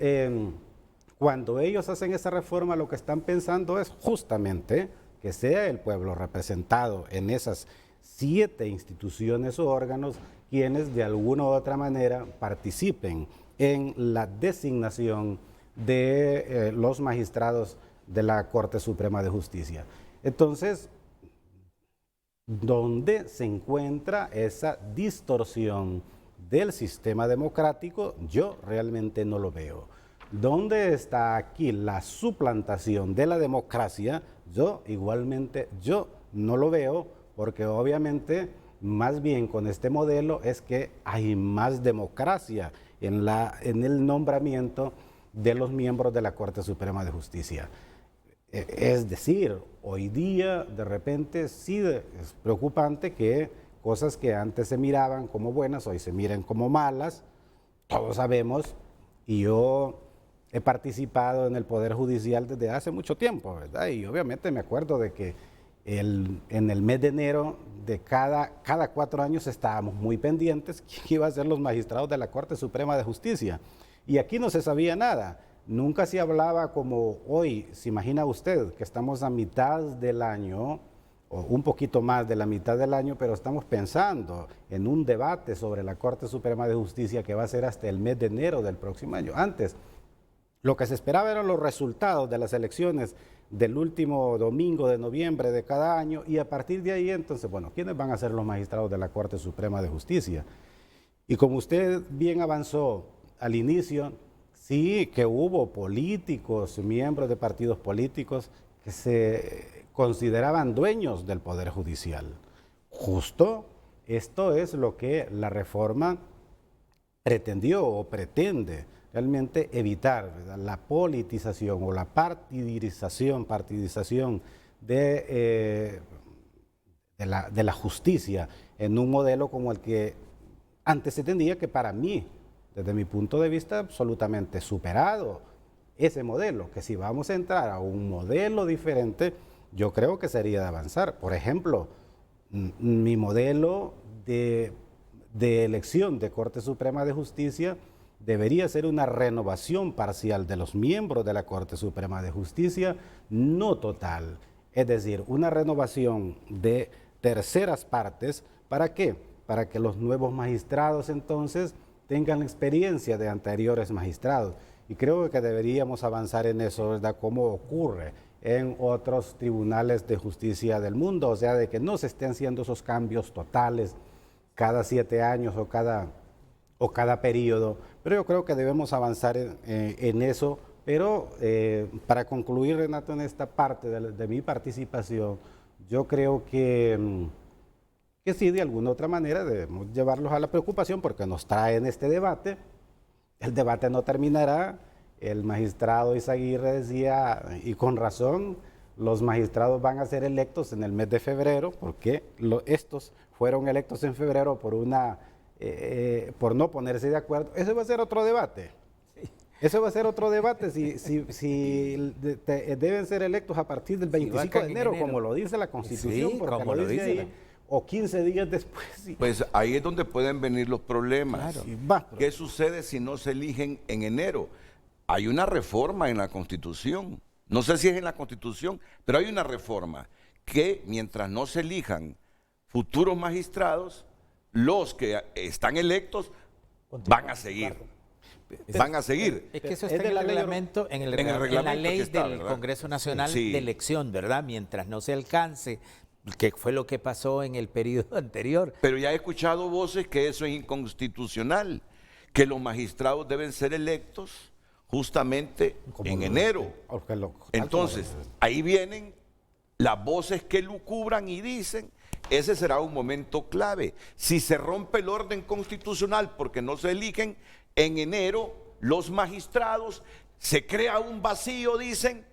cuando ellos hacen esa reforma, lo que están pensando es justamente que sea el pueblo representado en esas 7 instituciones o órganos quienes de alguna u otra manera participen en la designación de los magistrados de la Corte Suprema de Justicia. Entonces, ¿dónde se encuentra esa distorsión del sistema democrático? Yo realmente no lo veo. ¿Dónde está aquí la suplantación de la democracia? Yo no lo veo, porque obviamente más bien con este modelo es que hay más democracia en el nombramiento de los miembros de la Corte Suprema de Justicia. Es decir, hoy día de repente sí es preocupante que cosas que antes se miraban como buenas, hoy se miren como malas, todos sabemos, y yo he participado en el Poder Judicial desde hace mucho tiempo, ¿verdad? Y obviamente me acuerdo de que en el mes de enero de cada 4 años estábamos muy pendientes quién iba a ser los magistrados de la Corte Suprema de Justicia. Y aquí no se sabía nada. Nunca se hablaba como hoy. Se imagina usted que estamos a mitad del año, o un poquito más de la mitad del año, pero estamos pensando en un debate sobre la Corte Suprema de Justicia que va a ser hasta el mes de enero del próximo año. Antes, lo que se esperaba eran los resultados de las elecciones del último domingo de noviembre de cada año, y a partir de ahí, entonces, bueno, ¿quiénes van a ser los magistrados de la Corte Suprema de Justicia? Y como usted bien avanzó al inicio, sí que hubo políticos, miembros de partidos políticos que se consideraban dueños del Poder Judicial. Justo esto es lo que la reforma pretendió o pretende realmente evitar, ¿verdad?, la politización o la partidización de la justicia en un modelo como el que antes se tenía, que para mí, desde mi punto de vista, absolutamente superado ese modelo, que si vamos a entrar a un modelo diferente, yo creo que sería de avanzar. Por ejemplo, mi modelo de elección de Corte Suprema de Justicia debería ser una renovación parcial de los miembros de la Corte Suprema de Justicia, no total. Es decir, una renovación de terceras partes. ¿Para qué? Para que los nuevos magistrados entonces tengan la experiencia de anteriores magistrados. Y creo que deberíamos avanzar en eso, ¿verdad?, como ocurre en otros tribunales de justicia del mundo, o sea, de que no se estén haciendo esos cambios totales cada 7 años o cada periodo. Pero yo creo que debemos avanzar en eso. Pero para concluir, Renato, en esta parte de mi participación, yo creo que sí, de alguna otra manera debemos llevarlos a la preocupación porque nos traen este debate. El debate no terminará. El magistrado Izaguirre decía, y con razón, los magistrados van a ser electos en el mes de febrero, porque estos fueron electos en febrero por no ponerse de acuerdo. Ese va a ser otro debate. Eso va a ser otro debate, si deben ser electos a partir del 25 de enero, como lo dice la Constitución, sí, porque como lo dice ahí, o 15 días después. Sí. Pues ahí es donde pueden venir los problemas. Claro. Sí, ¿Qué sucede si no se eligen en enero? Hay una reforma en la Constitución. No sé si es en la Constitución, pero hay una reforma que mientras no se elijan futuros magistrados, los que están electos van a seguir. Van a seguir. Es que eso está en el reglamento, en la ley del Congreso Nacional de elección, ¿verdad? Mientras no se alcance, que fue lo que pasó en el periodo anterior. Pero ya he escuchado voces que eso es inconstitucional, que los magistrados deben ser electos justamente en enero. Entonces, ahí vienen las voces que lucubran y dicen, ese será un momento clave. Si se rompe el orden constitucional porque no se eligen en enero los magistrados, se crea un vacío, dicen,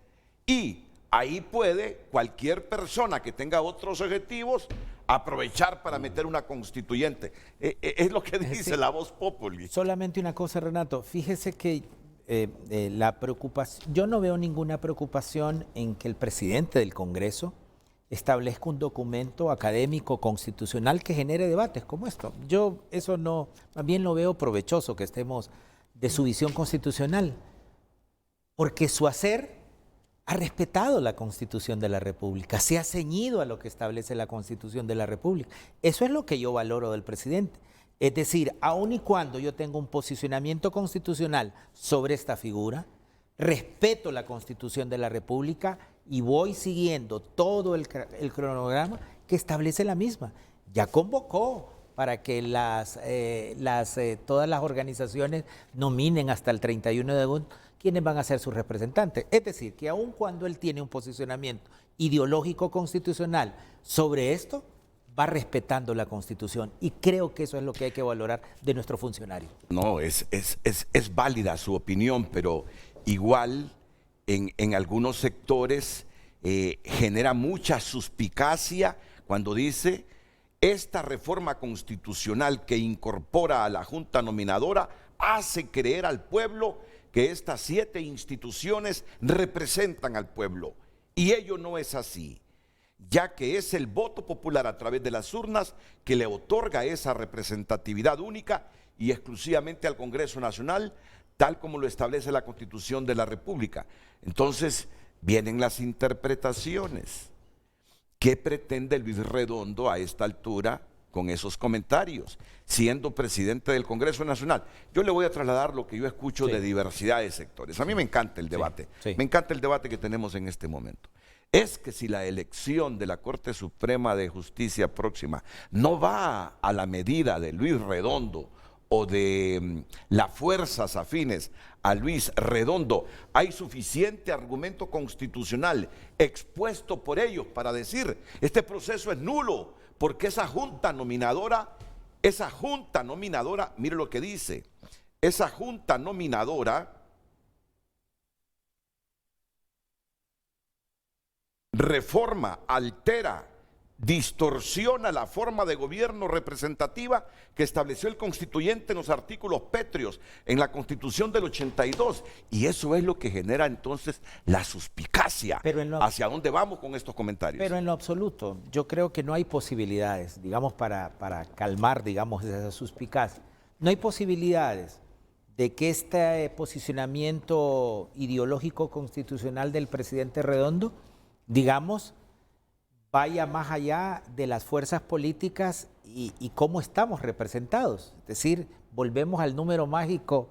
y ahí puede cualquier persona que tenga otros objetivos aprovechar para meter una constituyente. Es lo que dice la voz populi. Solamente una cosa, Renato, fíjese que la preocupación, yo no veo ninguna preocupación en que el presidente del Congreso establezca un documento académico constitucional que genere debates como esto. Yo eso no, más bien lo veo provechoso que estemos de su visión constitucional, porque su hacer ha respetado la Constitución de la República, se ha ceñido a lo que establece la Constitución de la República. Eso es lo que yo valoro del presidente. Es decir, aun y cuando yo tengo un posicionamiento constitucional sobre esta figura, respeto la Constitución de la República y voy siguiendo todo el cronograma que establece la misma. Ya convocó para que todas las organizaciones nominen hasta el 31 de agosto quiénes van a ser sus representantes. Es decir, que aun cuando él tiene un posicionamiento ideológico constitucional sobre esto, va respetando la Constitución, y creo que eso es lo que hay que valorar de nuestros funcionarios. No, es válida su opinión, pero igual en algunos sectores genera mucha suspicacia cuando dice esta reforma constitucional que incorpora a la Junta Nominadora hace creer al pueblo que estas 7 instituciones representan al pueblo, y ello no es así, ya que es el voto popular a través de las urnas que le otorga esa representatividad única y exclusivamente al Congreso Nacional, tal como lo establece la Constitución de la República. Entonces vienen las interpretaciones. ¿Qué pretende Luis Redondo a esta altura con esos comentarios, siendo presidente del Congreso Nacional? Yo le voy a trasladar lo que yo escucho de diversidad de sectores. A mí me encanta el debate, me encanta el debate que tenemos en este momento. Es que si la elección de la Corte Suprema de Justicia próxima no va a la medida de Luis Redondo o de las fuerzas afines a Luis Redondo, hay suficiente argumento constitucional expuesto por ellos para decir este proceso es nulo, porque esa junta nominadora, mire lo que dice, esa junta nominadora reforma, altera, distorsiona la forma de gobierno representativa que estableció el constituyente en los artículos pétreos en la Constitución del 82, y eso es lo que genera entonces la suspicacia hacia dónde vamos con estos comentarios. Pero en lo absoluto, yo creo que no hay posibilidades, digamos, para calmar, digamos, esa suspicacia. No hay posibilidades de que este posicionamiento ideológico constitucional del presidente Redondo, digamos, vaya más allá de las fuerzas políticas y cómo estamos representados. Es decir, volvemos al número mágico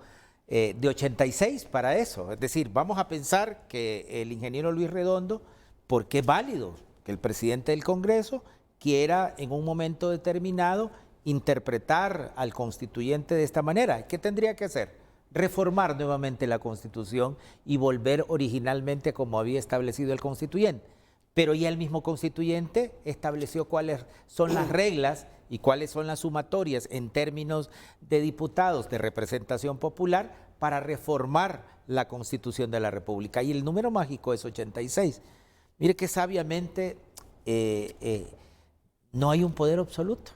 de 86 para eso. Es decir, vamos a pensar que el ingeniero Luis Redondo, porque es válido que el presidente del Congreso quiera en un momento determinado interpretar al constituyente de esta manera. ¿Qué tendría que hacer? Reformar nuevamente la Constitución y volver originalmente como había establecido el constituyente. Pero ya el mismo constituyente estableció cuáles son las reglas y cuáles son las sumatorias en términos de diputados de representación popular para reformar la Constitución de la República. Y el número mágico es 86. Mire que sabiamente no hay un poder absoluto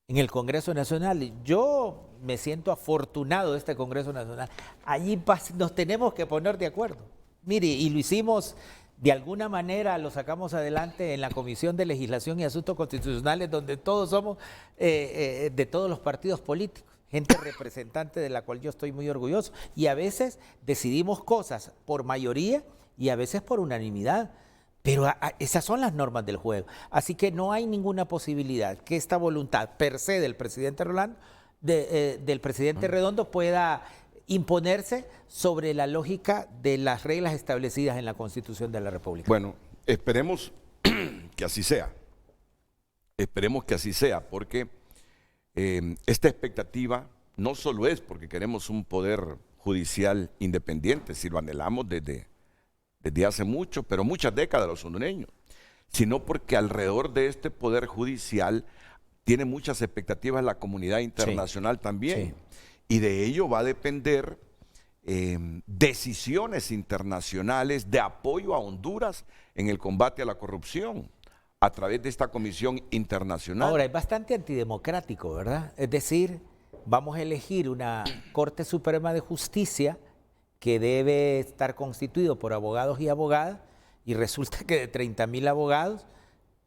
en el Congreso Nacional. Yo me siento afortunado de este Congreso Nacional. Allí nos tenemos que poner de acuerdo. Mire, y lo hicimos... De alguna manera lo sacamos adelante en la Comisión de Legislación y Asuntos Constitucionales, donde todos somos de todos los partidos políticos, gente representante de la cual yo estoy muy orgulloso. Y a veces decidimos cosas por mayoría y a veces por unanimidad. Pero esas son las normas del juego. Así que no hay ninguna posibilidad que esta voluntad per se del presidente del presidente Redondo pueda imponerse sobre la lógica de las reglas establecidas en la Constitución de la República. Bueno, esperemos que así sea. Esperemos que así sea, porque esta expectativa no solo es porque queremos un poder judicial independiente, si lo anhelamos desde hace mucho, pero muchas décadas los hondureños, sino porque alrededor de este poder judicial tiene muchas expectativas la comunidad internacional también. Sí. Y de ello va a depender decisiones internacionales de apoyo a Honduras en el combate a la corrupción a través de esta comisión internacional. Ahora, es bastante antidemocrático, ¿verdad? Es decir, vamos a elegir una Corte Suprema de Justicia que debe estar constituido por abogados y abogadas, y resulta que de 30,000 abogados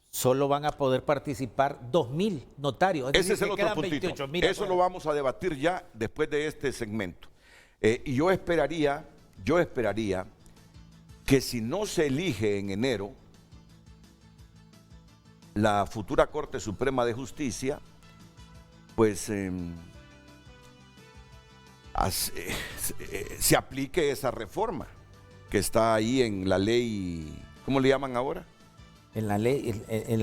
solo van a poder participar 2,000 notarios. Ese es el otro puntito. Eso lo vamos a debatir ya después de este segmento. Y yo esperaría que si no se elige en enero la futura Corte Suprema de Justicia, pues se aplique esa reforma que está ahí en la ley, ¿cómo le llaman ahora? En la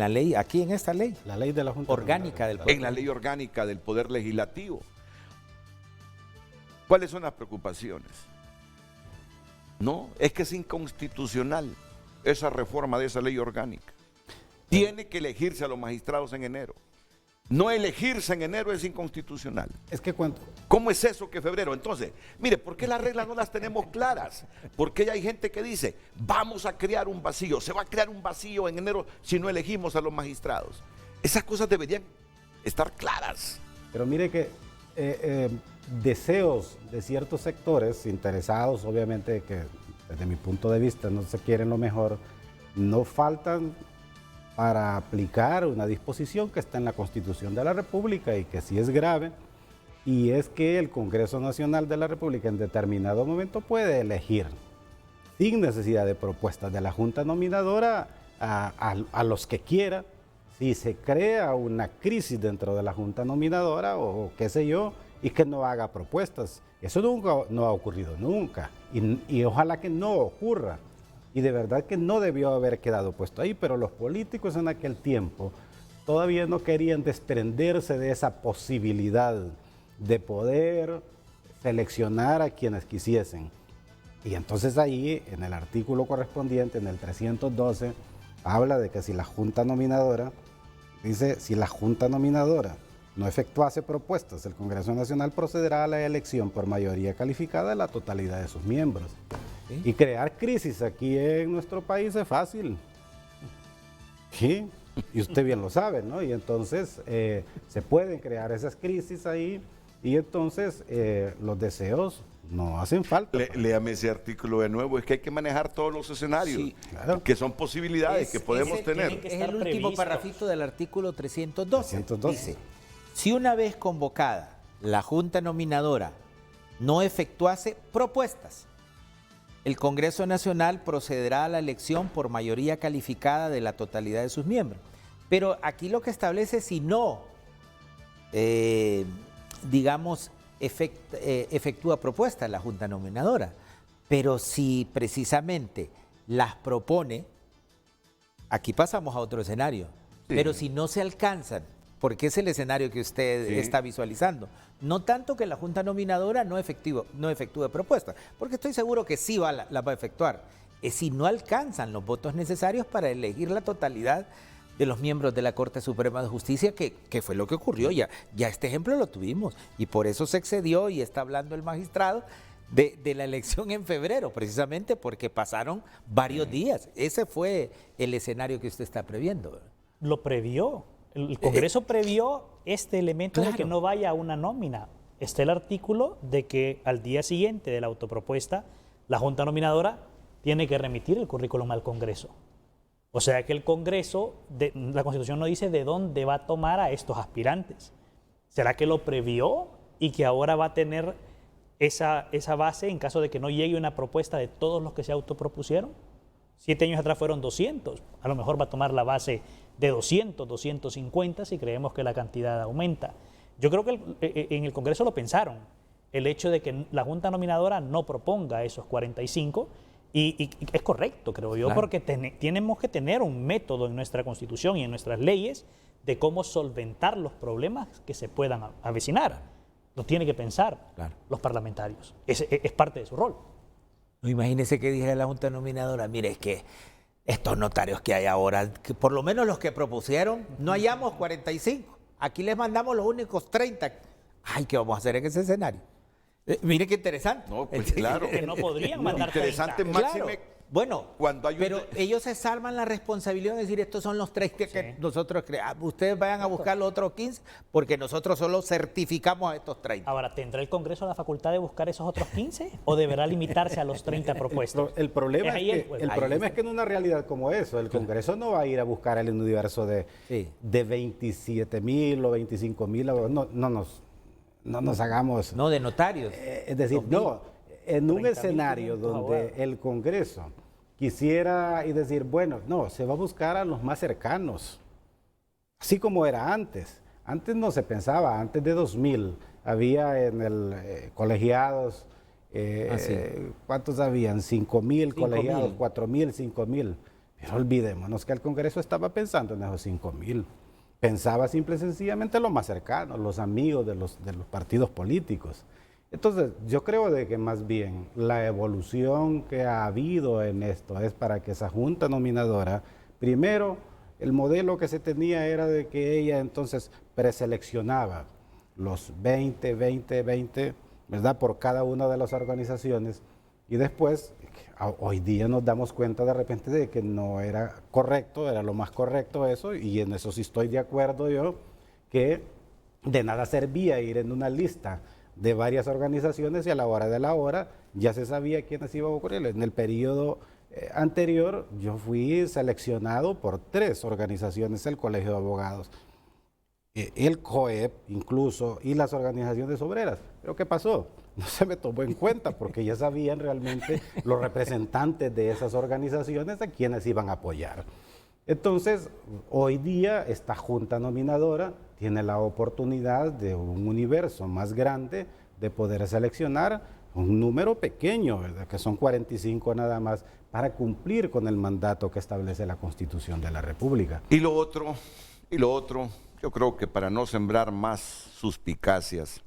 ley, aquí en esta ley. La ley de la Junta Orgánica del Poder. En la ley orgánica del Poder Legislativo. ¿Cuáles son las preocupaciones? No, es que es inconstitucional esa reforma de esa ley orgánica. Tiene que elegirse a los magistrados en enero. No elegirse en enero es inconstitucional. Es que cuento. ¿Cómo es eso que febrero? Entonces, mire, ¿por qué las reglas no las tenemos claras? Porque hay gente que dice, vamos a crear un vacío, se va a crear un vacío en enero si no elegimos a los magistrados. Esas cosas deberían estar claras. Pero mire que deseos de ciertos sectores interesados, obviamente que desde mi punto de vista no se quieren lo mejor, no faltan para aplicar una disposición que está en la Constitución de la República y que sí es grave, y es que el Congreso Nacional de la República en determinado momento puede elegir, sin necesidad de propuestas de la Junta Nominadora, a los que quiera, si se crea una crisis dentro de la Junta Nominadora o qué sé yo, y que no haga propuestas. Eso no ha ocurrido nunca, y ojalá que no ocurra. Y de verdad que no debió haber quedado puesto ahí, pero los políticos en aquel tiempo todavía no querían desprenderse de esa posibilidad de poder seleccionar a quienes quisiesen. Y entonces ahí, en el artículo correspondiente, en el 312, habla de que si la Junta Nominadora, dice, si la Junta Nominadora no efectuase propuestas, el Congreso Nacional procederá a la elección por mayoría calificada de la totalidad de sus miembros. ¿Sí? Y crear crisis aquí en nuestro país es fácil. Sí, y usted bien lo sabe, ¿no? Y entonces se pueden crear esas crisis ahí y entonces los deseos no hacen falta. Léame ese artículo de nuevo, es que hay que manejar todos los escenarios, Sí, claro. que son posibilidades que podemos tener. tienen que Es estar el último previstos. parrafito del artículo 312. 312. Dice, si una vez convocada la Junta Nominadora no efectuase propuestas, el Congreso Nacional procederá a la elección por mayoría calificada de la totalidad de sus miembros. Pero aquí lo que establece, si no, digamos, efectúa propuestas la Junta Nominadora, pero si precisamente las propone, aquí pasamos a otro escenario, Sí. pero si no se alcanzan, porque es el escenario que usted Sí. está visualizando, no tanto que la Junta Nominadora no efectúe propuestas, porque estoy seguro que sí la va a efectuar, es si no alcanzan los votos necesarios para elegir la totalidad de los miembros de la Corte Suprema de Justicia, que fue lo que ocurrió. Ya este ejemplo lo tuvimos y por eso se excedió y está hablando el magistrado de la elección en febrero, precisamente porque pasaron varios días. Ese fue el escenario que usted está previendo, ¿verdad? Lo previó. El Congreso previó este elemento de que claro. no vaya a una nómina. Está el artículo de que al día siguiente de la autopropuesta, la Junta Nominadora tiene que remitir el currículum al Congreso. O sea que el Congreso, la Constitución no dice de dónde va a tomar a estos aspirantes. ¿Será que lo previó y que ahora va a tener esa base en caso de que no llegue una propuesta de todos los que se autopropusieron? 7 años atrás fueron 200. A lo mejor va a tomar la base de 200, 250 si creemos que la cantidad aumenta. Yo creo que en el Congreso lo pensaron. El hecho de que la Junta Nominadora no proponga esos 45 y es correcto, creo yo, Claro. porque tenemos que tener un método en nuestra Constitución y en nuestras leyes de cómo solventar los problemas que se puedan avecinar. Lo tiene que pensar Claro. los parlamentarios. Es parte de su rol. No, imagínese que dijera la Junta Nominadora, mire, es que estos notarios que hay ahora, que por lo menos los que propusieron, no hallamos 45. Aquí les mandamos los únicos 30. Ay, ¿qué vamos a hacer en ese escenario? Mire qué interesante. No, pues claro. Que no podrían mandar Interesante, 30. máxime. Claro. Bueno, Cuando hay un pero de- ellos se salvan la responsabilidad de decir estos son los 30 que nosotros creamos. Ustedes vayan a buscar los otros 15 porque nosotros solo certificamos a estos 30. Ahora, ¿tendrá el Congreso la facultad de buscar esos otros 15 o deberá limitarse a los 30 propuestos? El problema, Es ahí el es que, juego. el Ahí problema está. es que en una realidad como eso, el Congreso no va a ir a buscar el universo Sí. de 27,000 o 25,000, no nos hagamos. No, de notarios. Es decir, no, en un 30,500 escenario donde abogados. el Congreso quisiera y decir, bueno, no, se va a buscar a los más cercanos, así como era antes. Antes no se pensaba, antes de 2000 había en el colegiados, sí. ¿cuántos habían? 5,000 5,000. colegiados, 4,000, 5,000. Pero olvidémonos que el Congreso estaba pensando en esos 5,000. Pensaba simple y sencillamente en los más cercanos, los amigos de los partidos políticos. Entonces, yo creo de que más bien la evolución que ha habido en esto es para que esa Junta Nominadora, primero, el modelo que se tenía era de que ella entonces preseleccionaba los 20, ¿verdad? Por cada una de las organizaciones y después, hoy día nos damos cuenta de repente de que no era correcto, era lo más correcto eso, y en eso sí estoy de acuerdo yo, que de nada servía ir en una lista de varias organizaciones y a la hora de la hora ya se sabía quiénes iban a ocurrir. En el periodo anterior yo fui seleccionado por 3 organizaciones, el Colegio de Abogados, el COEP incluso y las organizaciones obreras. ¿Pero qué pasó? No se me tomó en cuenta porque ya sabían realmente los representantes de esas organizaciones a quienes iban a apoyar. Entonces, hoy día esta Junta Nominadora tiene la oportunidad de un universo más grande de poder seleccionar un número pequeño, ¿verdad? Que son 45 nada más, para cumplir con el mandato que establece la Constitución de la República. Y lo otro, yo creo que para no sembrar más suspicacias,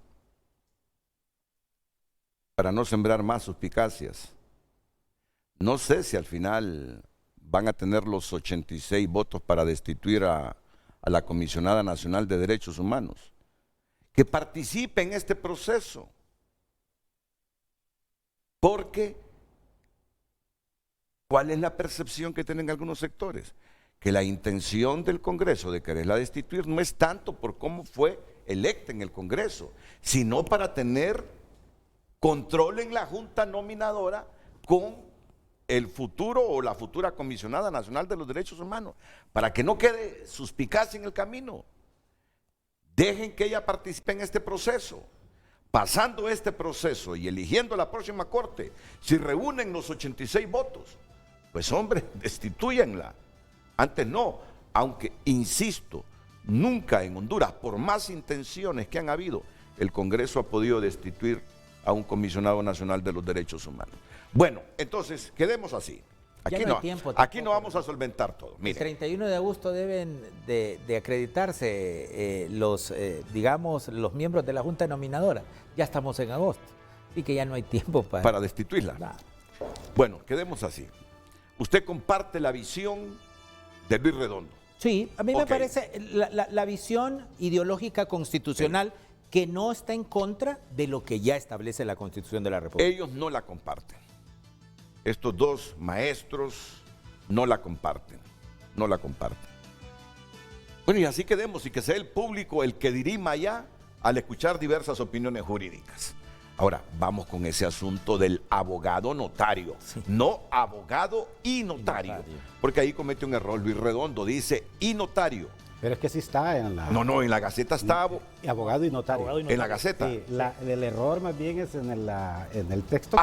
no sé si al final van a tener los 86 votos para destituir a la Comisionada Nacional de Derechos Humanos. que participe en este proceso. Porque, ¿cuál es la percepción que tienen algunos sectores? Que la intención del Congreso de quererla destituir no es tanto por cómo fue electa en el Congreso, sino para tener control en la Junta Nominadora con el futuro o la futura Comisionada Nacional de los Derechos Humanos, para que no quede suspicacia en el camino. Dejen que ella participe en este proceso. Pasando este proceso y eligiendo la próxima corte, si reúnen los 86 votos, pues hombre, destitúyenla. Antes no, aunque insisto, nunca en Honduras, por más intenciones que han habido, el Congreso ha podido destituir a un comisionado nacional de los derechos humanos. Bueno, entonces, quedemos así. Aquí no vamos a solventar todo. Mire. El 31 de agosto deben de acreditarse digamos, los miembros de la Junta Nominadora. Ya estamos en agosto, así que ya no hay tiempo para destituirla. Nada. Bueno, quedemos así. Usted comparte la visión de Luis Redondo. Sí, a mí me parece la visión ideológica constitucional que no está en contra de lo que ya establece la Constitución de la República. Ellos no la comparten. Estos dos maestros no la comparten, no la comparten. Bueno, y así quedemos, y que sea el público el que dirima ya al escuchar diversas opiniones jurídicas. Ahora, vamos con ese asunto del abogado notario, no abogado y notario, porque ahí comete un error Luis Redondo, dice y notario. Pero es que sí está en la... No, en la Gaceta está... Abogado y notario. En la Gaceta. Sí, el error más bien es en el texto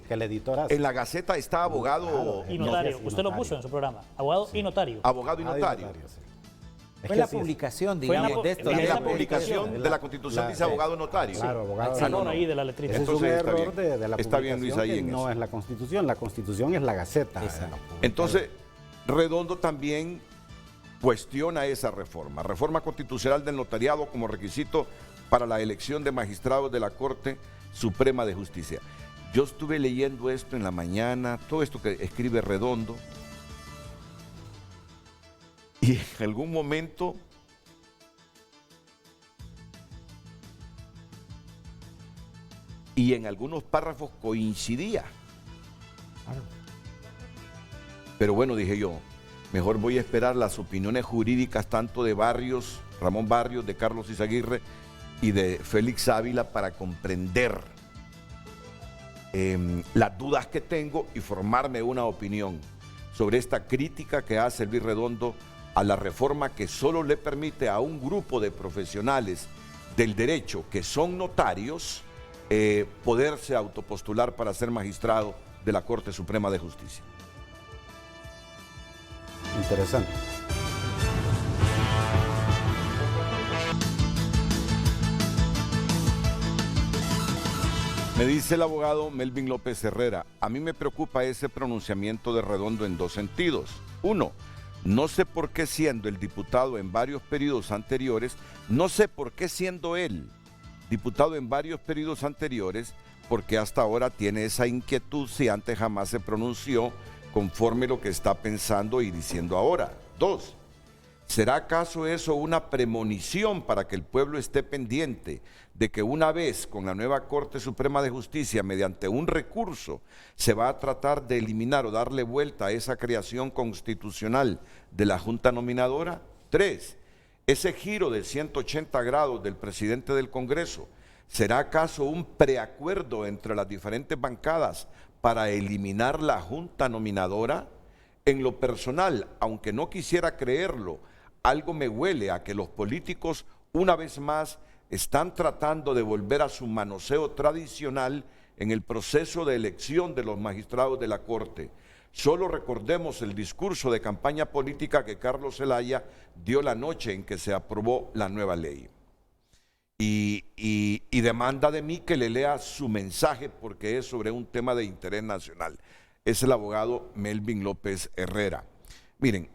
que el editor hace. En la Gaceta está abogado y notario. Usted lo puso en su programa. Abogado y notario. Abogado y notario. Fue la publicación, digamos, de esto. En la publicación de la Constitución dice abogado notario. Claro, abogado. Ahí de la letrita. Ese es un error de la está bien, Luis, ahí en no es la Constitución es la Gaceta. Entonces, Redondo también cuestiona esa reforma constitucional del notariado como requisito para la elección de magistrados de la Corte Suprema de Justicia. Yo estuve leyendo esto en la mañana, todo esto que escribe Redondo, y en algún momento y en algunos párrafos coincidía. Pero bueno, dije yo, mejor voy a esperar las opiniones jurídicas tanto de Barrios, Ramón Barrios, de Carlos Izaguirre y de Félix Ávila para comprender las dudas que tengo y formarme una opinión sobre esta crítica que hace Luis Redondo a la reforma que solo le permite a un grupo de profesionales del derecho que son notarios poderse autopostular para ser magistrado de la Corte Suprema de Justicia. Interesante. Me dice el abogado Melvin López Herrera, a mí me preocupa ese pronunciamiento de Redondo en dos sentidos. Uno, no sé por qué siendo el diputado en varios periodos anteriores, no sé por qué siendo él diputado en varios periodos anteriores, porque hasta ahora tiene esa inquietud si antes jamás se pronunció conforme lo que está pensando y diciendo ahora. Dos, ¿será acaso eso una premonición para que el pueblo esté pendiente de que una vez con la nueva Corte Suprema de Justicia, mediante un recurso, se va a tratar de eliminar o darle vuelta a esa creación constitucional de la Junta Nominadora? Tres, ese giro de 180 grados del presidente del Congreso, ¿será acaso un preacuerdo entre las diferentes bancadas para eliminar la Junta Nominadora? En lo personal, aunque no quisiera creerlo, algo me huele a que los políticos, una vez más, están tratando de volver a su manoseo tradicional en el proceso de elección de los magistrados de la Corte. Solo recordemos el discurso de campaña política que Carlos Zelaya dio la noche en que se aprobó la nueva ley. Y demanda de mí que le lea su mensaje porque es sobre un tema de interés nacional. Es el abogado Melvin López Herrera. Miren,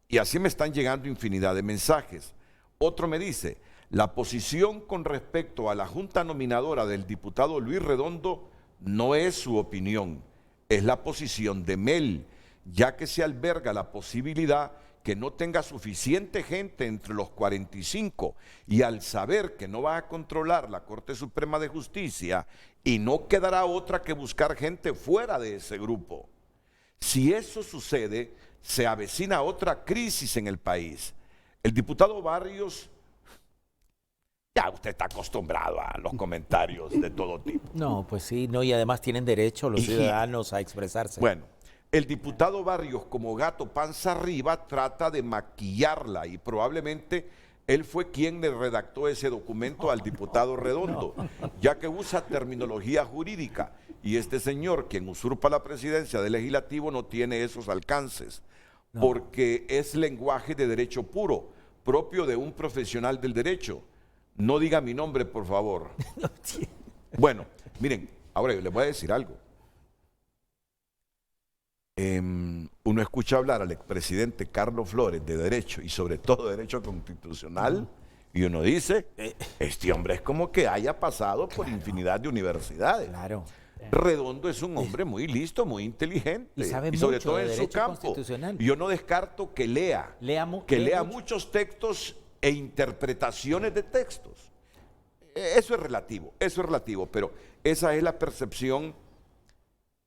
y así me están llegando infinidad de mensajes. Otro me dice, la posición con respecto a la Junta Nominadora del diputado Luis Redondo no es su opinión, es la posición de Mel, ya que se alberga la posibilidad que no tenga suficiente gente entre los 45 y al saber que no va a controlar la Corte Suprema de Justicia y no quedará otra que buscar gente fuera de ese grupo. Si eso sucede, se avecina otra crisis en el país. El diputado Barrios, ya usted está acostumbrado a los comentarios de todo tipo. No, pues sí, no, y además tienen derecho los ciudadanos a expresarse. Bueno, el diputado Barrios, como gato panza arriba, trata de maquillarla y probablemente él fue quien le redactó ese documento al diputado Redondo, ya que usa terminología jurídica y este señor, quien usurpa la presidencia del legislativo, no tiene esos alcances, porque es lenguaje de derecho puro, propio de un profesional del derecho. No diga mi nombre, por favor. Bueno, miren, ahora yo les voy a decir algo. Uno escucha hablar al expresidente Carlos Flores de derecho y sobre todo derecho constitucional y uno dice, este hombre es como que haya pasado por infinidad de universidades. Claro. Redondo es un hombre muy listo, muy inteligente Y sabe sobre mucho todo de en su derecho campo. constitucional. Y yo no descarto que lea Lea mucho. muchos Textos e interpretaciones de textos. Eso es relativo, pero esa es la percepción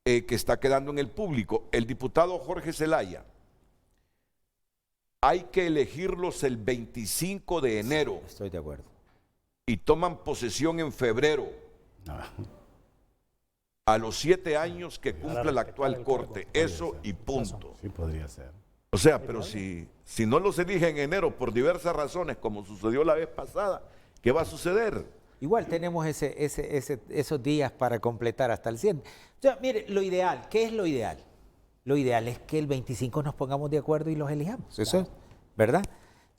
que está quedando en el público. El diputado Jorge Zelaya, hay que elegirlos el 25 de enero Estoy de acuerdo. y toman posesión en febrero, a los 7 años que cumple la actual corte. Eso y punto. Sí, podría ser. O sea, pero si no los elige en enero por diversas razones, como sucedió la vez pasada, ¿qué va a suceder? Igual tenemos esos días para completar hasta el 100. O sea, mire, lo ideal, ¿qué es lo ideal? Lo ideal es que el 25 nos pongamos de acuerdo y los elijamos. Eso es, ¿verdad?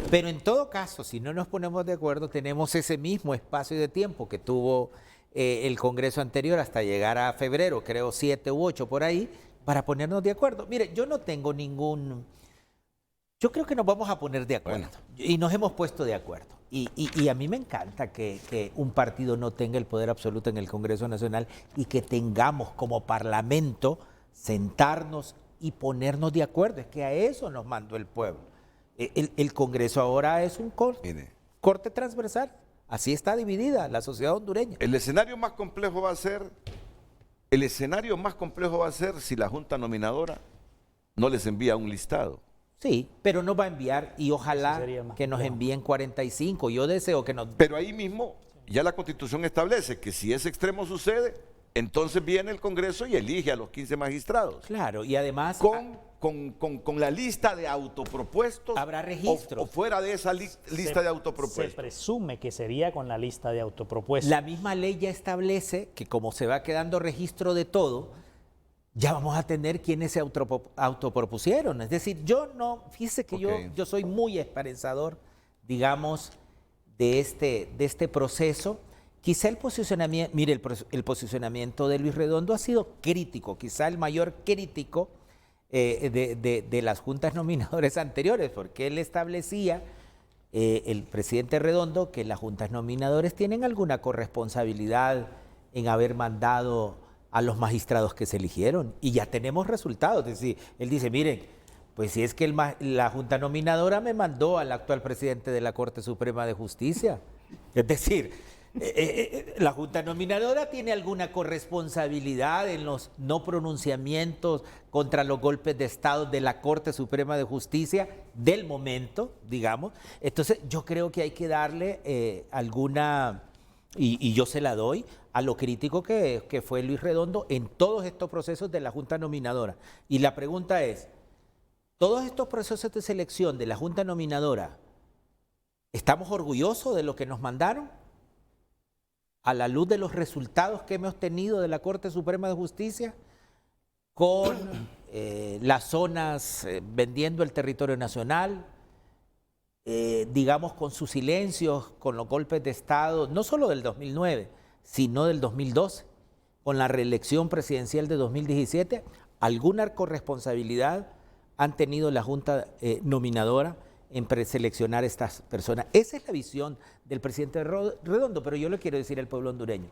Pero en todo caso, si no nos ponemos de acuerdo, tenemos ese mismo espacio de tiempo que tuvo el Congreso anterior hasta llegar a febrero, creo 7 u 8 por ahí, para ponernos de acuerdo. Mire, yo no tengo yo creo que nos vamos a poner de acuerdo. Y nos hemos puesto de acuerdo. Y a mí me encanta que un partido no tenga el poder absoluto en el Congreso Nacional y que tengamos como Parlamento sentarnos y ponernos de acuerdo. Es que a eso nos mandó el pueblo. El Congreso ahora es un corte transversal. Así está dividida la sociedad hondureña. El escenario más complejo va a ser si la Junta Nominadora no les envía un listado. Sí, pero nos va a enviar y ojalá que nos complejo. envíen 45. Yo deseo que nos... Pero ahí mismo ya la Constitución establece que si ese extremo sucede, entonces viene el Congreso y elige a los 15 magistrados. Claro, y además... Con la lista de autopropuestos. Habrá registro. O fuera de esa lista de autopropuestos. Se presume que sería con la lista de autopropuestos. La misma ley ya establece que como se va quedando registro de todo, ya vamos a tener quienes se autopropusieron. Es decir, fíjese que yo soy muy esperanzador, digamos, de este proceso. Quizá el posicionamiento, mire, el posicionamiento de Luis Redondo ha sido crítico, quizá el mayor crítico de las juntas nominadoras anteriores, porque él establecía, el presidente Redondo, que las juntas nominadoras tienen alguna corresponsabilidad en haber mandado a los magistrados que se eligieron, y ya tenemos resultados. Es decir, él dice, miren, pues si es que la junta nominadora me mandó al actual presidente de la Corte Suprema de Justicia, es decir, la Junta Nominadora tiene alguna corresponsabilidad en los no pronunciamientos contra los golpes de Estado de la Corte Suprema de Justicia del momento, digamos. Entonces, yo creo que hay que darle alguna, y yo se la doy, a lo crítico que fue Luis Redondo en todos estos procesos de la Junta Nominadora. Y la pregunta es, ¿todos estos procesos de selección de la Junta Nominadora, estamos orgullosos de lo que nos mandaron? A la luz de los resultados que hemos tenido de la Corte Suprema de Justicia, con las zonas vendiendo el territorio nacional, digamos con sus silencios, con los golpes de Estado, no solo del 2009, sino del 2012, con la reelección presidencial de 2017, ¿alguna corresponsabilidad han tenido la Junta Nominadora en preseleccionar estas personas? Esa es la visión del presidente Redondo, pero yo le quiero decir al pueblo hondureño,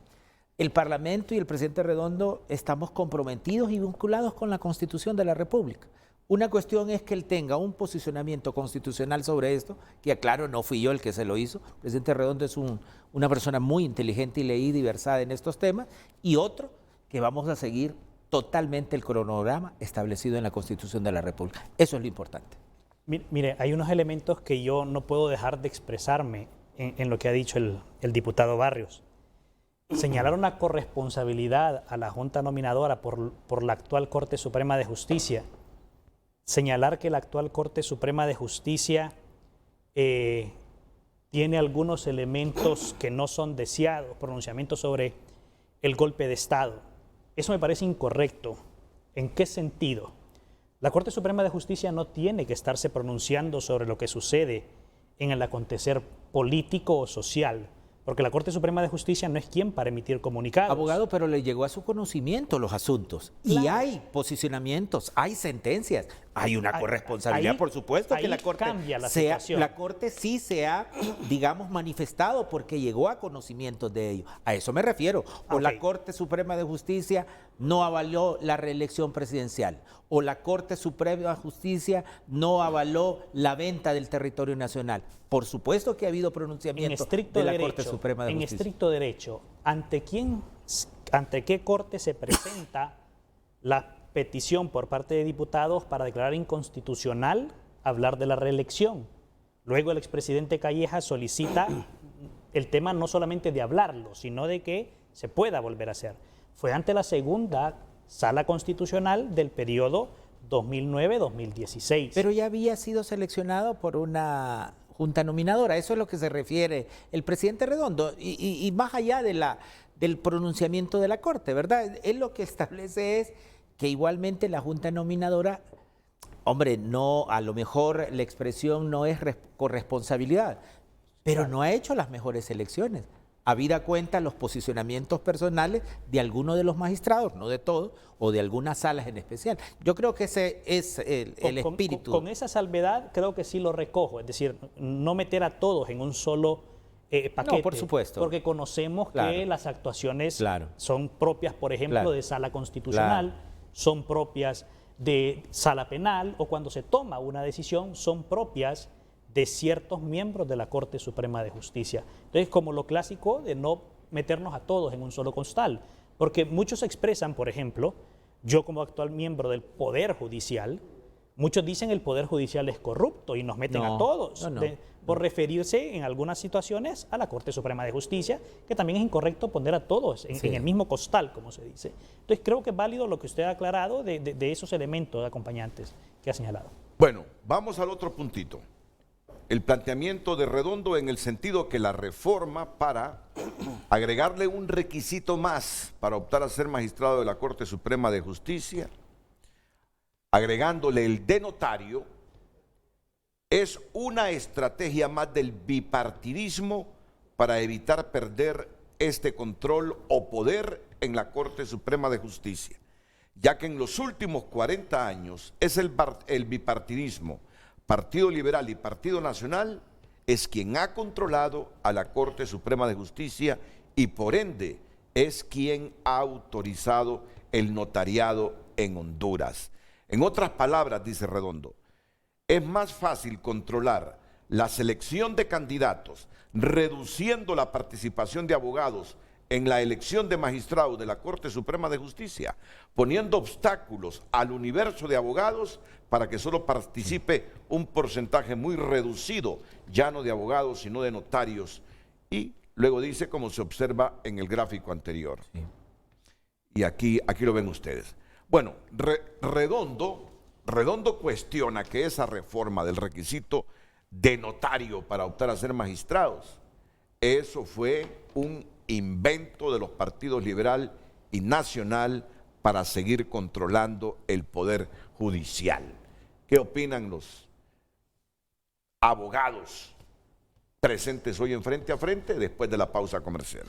el Parlamento y el presidente Redondo estamos comprometidos y vinculados con la Constitución de la República, Una cuestión es que él tenga un posicionamiento constitucional sobre esto, que aclaro, no fui yo el que se lo hizo. El presidente Redondo es una persona muy inteligente y leída y versada en estos temas. Y otro, que vamos a seguir totalmente el cronograma establecido en la Constitución de la República. Eso es lo importante. Mire, hay unos elementos que yo no puedo dejar de expresarme en lo que ha dicho el diputado Barrios. Señalar una corresponsabilidad a la Junta Nominadora por la actual Corte Suprema de Justicia, señalar que la actual Corte Suprema de Justicia tiene algunos elementos que no son deseados, pronunciamientos sobre el golpe de Estado. Eso me parece incorrecto. ¿En qué sentido? La Corte Suprema de Justicia no tiene que estarse pronunciando sobre lo que sucede en el acontecer político o social, porque la Corte Suprema de Justicia no es quien para emitir comunicados. Abogado, pero le llegó a su conocimiento los asuntos. Claro. Y hay posicionamientos, hay sentencias, hay una corresponsabilidad, ahí- por supuesto, que ahí la Corte cambia la situación. la Corte sí se ha, digamos, manifestado porque llegó a conocimientos de ello. A eso me refiero. O la Ok. Corte Suprema de Justicia no avaló la reelección presidencial, o la Corte Suprema de Justicia no avaló la venta del territorio nacional. Por supuesto que ha habido En pronunciamientos estricto de la derecho, Corte Suprema de en Justicia. estricto derecho, ¿ante qué corte se presenta la petición por parte de diputados para declarar inconstitucional hablar de la reelección? Luego el expresidente Calleja solicita el tema no solamente de hablarlo, sino de que se pueda volver a hacer. Fue ante la segunda sala constitucional del periodo 2009-2016. Pero ya había sido seleccionado por una junta nominadora, eso es lo que se refiere el presidente Redondo, y más allá del pronunciamiento de la Corte, ¿verdad? Él lo que establece es que igualmente la junta nominadora, hombre, no, a lo mejor la expresión no es corresponsabilidad, pero no ha hecho las mejores elecciones. Habida cuenta los posicionamientos personales de algunos de los magistrados, no de todos, o de algunas salas en especial. Yo creo que ese es el espíritu. Con esa salvedad creo que sí lo recojo, es decir, no meter a todos en un solo paquete. No, por supuesto. Porque conocemos Claro. que las actuaciones Claro. son propias, por ejemplo, Claro. de sala constitucional, son propias de sala penal, o cuando se toma una decisión, son propias de ciertos miembros de la Corte Suprema de Justicia. Entonces, como lo clásico de no meternos a todos en un solo costal, porque muchos expresan, por ejemplo, yo como actual miembro del Poder Judicial, muchos dicen el Poder Judicial es corrupto y nos meten No, a todos, no, no. por referirse en algunas situaciones a la Corte Suprema de Justicia, que también es incorrecto poner a todos Sí. en el mismo costal, como se dice. Entonces, creo que es válido lo que usted ha aclarado de esos elementos acompañantes que ha señalado. Bueno, vamos al otro puntito. El planteamiento de Redondo en el sentido que la reforma para agregarle un requisito más para optar a ser magistrado de la Corte Suprema de Justicia, agregándole el de notario, es una estrategia más del bipartidismo para evitar perder este control o poder en la Corte Suprema de Justicia, ya que en los últimos 40 años es el bipartidismo, Partido Liberal y Partido Nacional, es quien ha controlado a la Corte Suprema de Justicia y por ende es quien ha autorizado el notariado en Honduras. En otras palabras, dice Redondo, es más fácil controlar la selección de candidatos, reduciendo la participación de abogados en la elección de magistrados de la Corte Suprema de Justicia, poniendo obstáculos al universo de abogados para que solo participe un porcentaje muy reducido, ya no de abogados, sino de notarios. Y luego dice, como se observa en el gráfico anterior. Sí. Y aquí lo ven ustedes. Bueno, Redondo cuestiona que esa reforma del requisito de notario para optar a ser magistrados, eso fue un invento de los partidos liberal y nacional para seguir controlando el poder judicial. ¿Qué opinan los abogados presentes hoy en Frente a Frente después de la pausa comercial?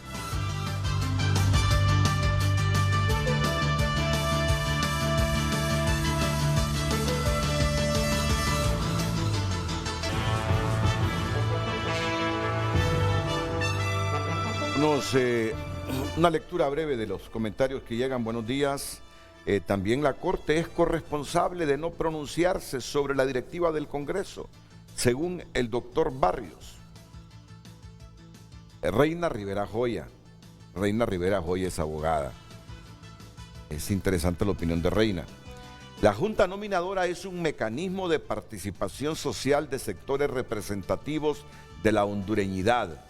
Una lectura breve de los comentarios que llegan. Buenos días. también la Corte es corresponsable de no pronunciarse sobre la directiva del Congreso, según el doctor Barrios. Reina Rivera Joya. Reina Rivera Joya es abogada. Es interesante la opinión de Reina. La Junta Nominadora es un mecanismo de participación social de sectores representativos de la hondureñidad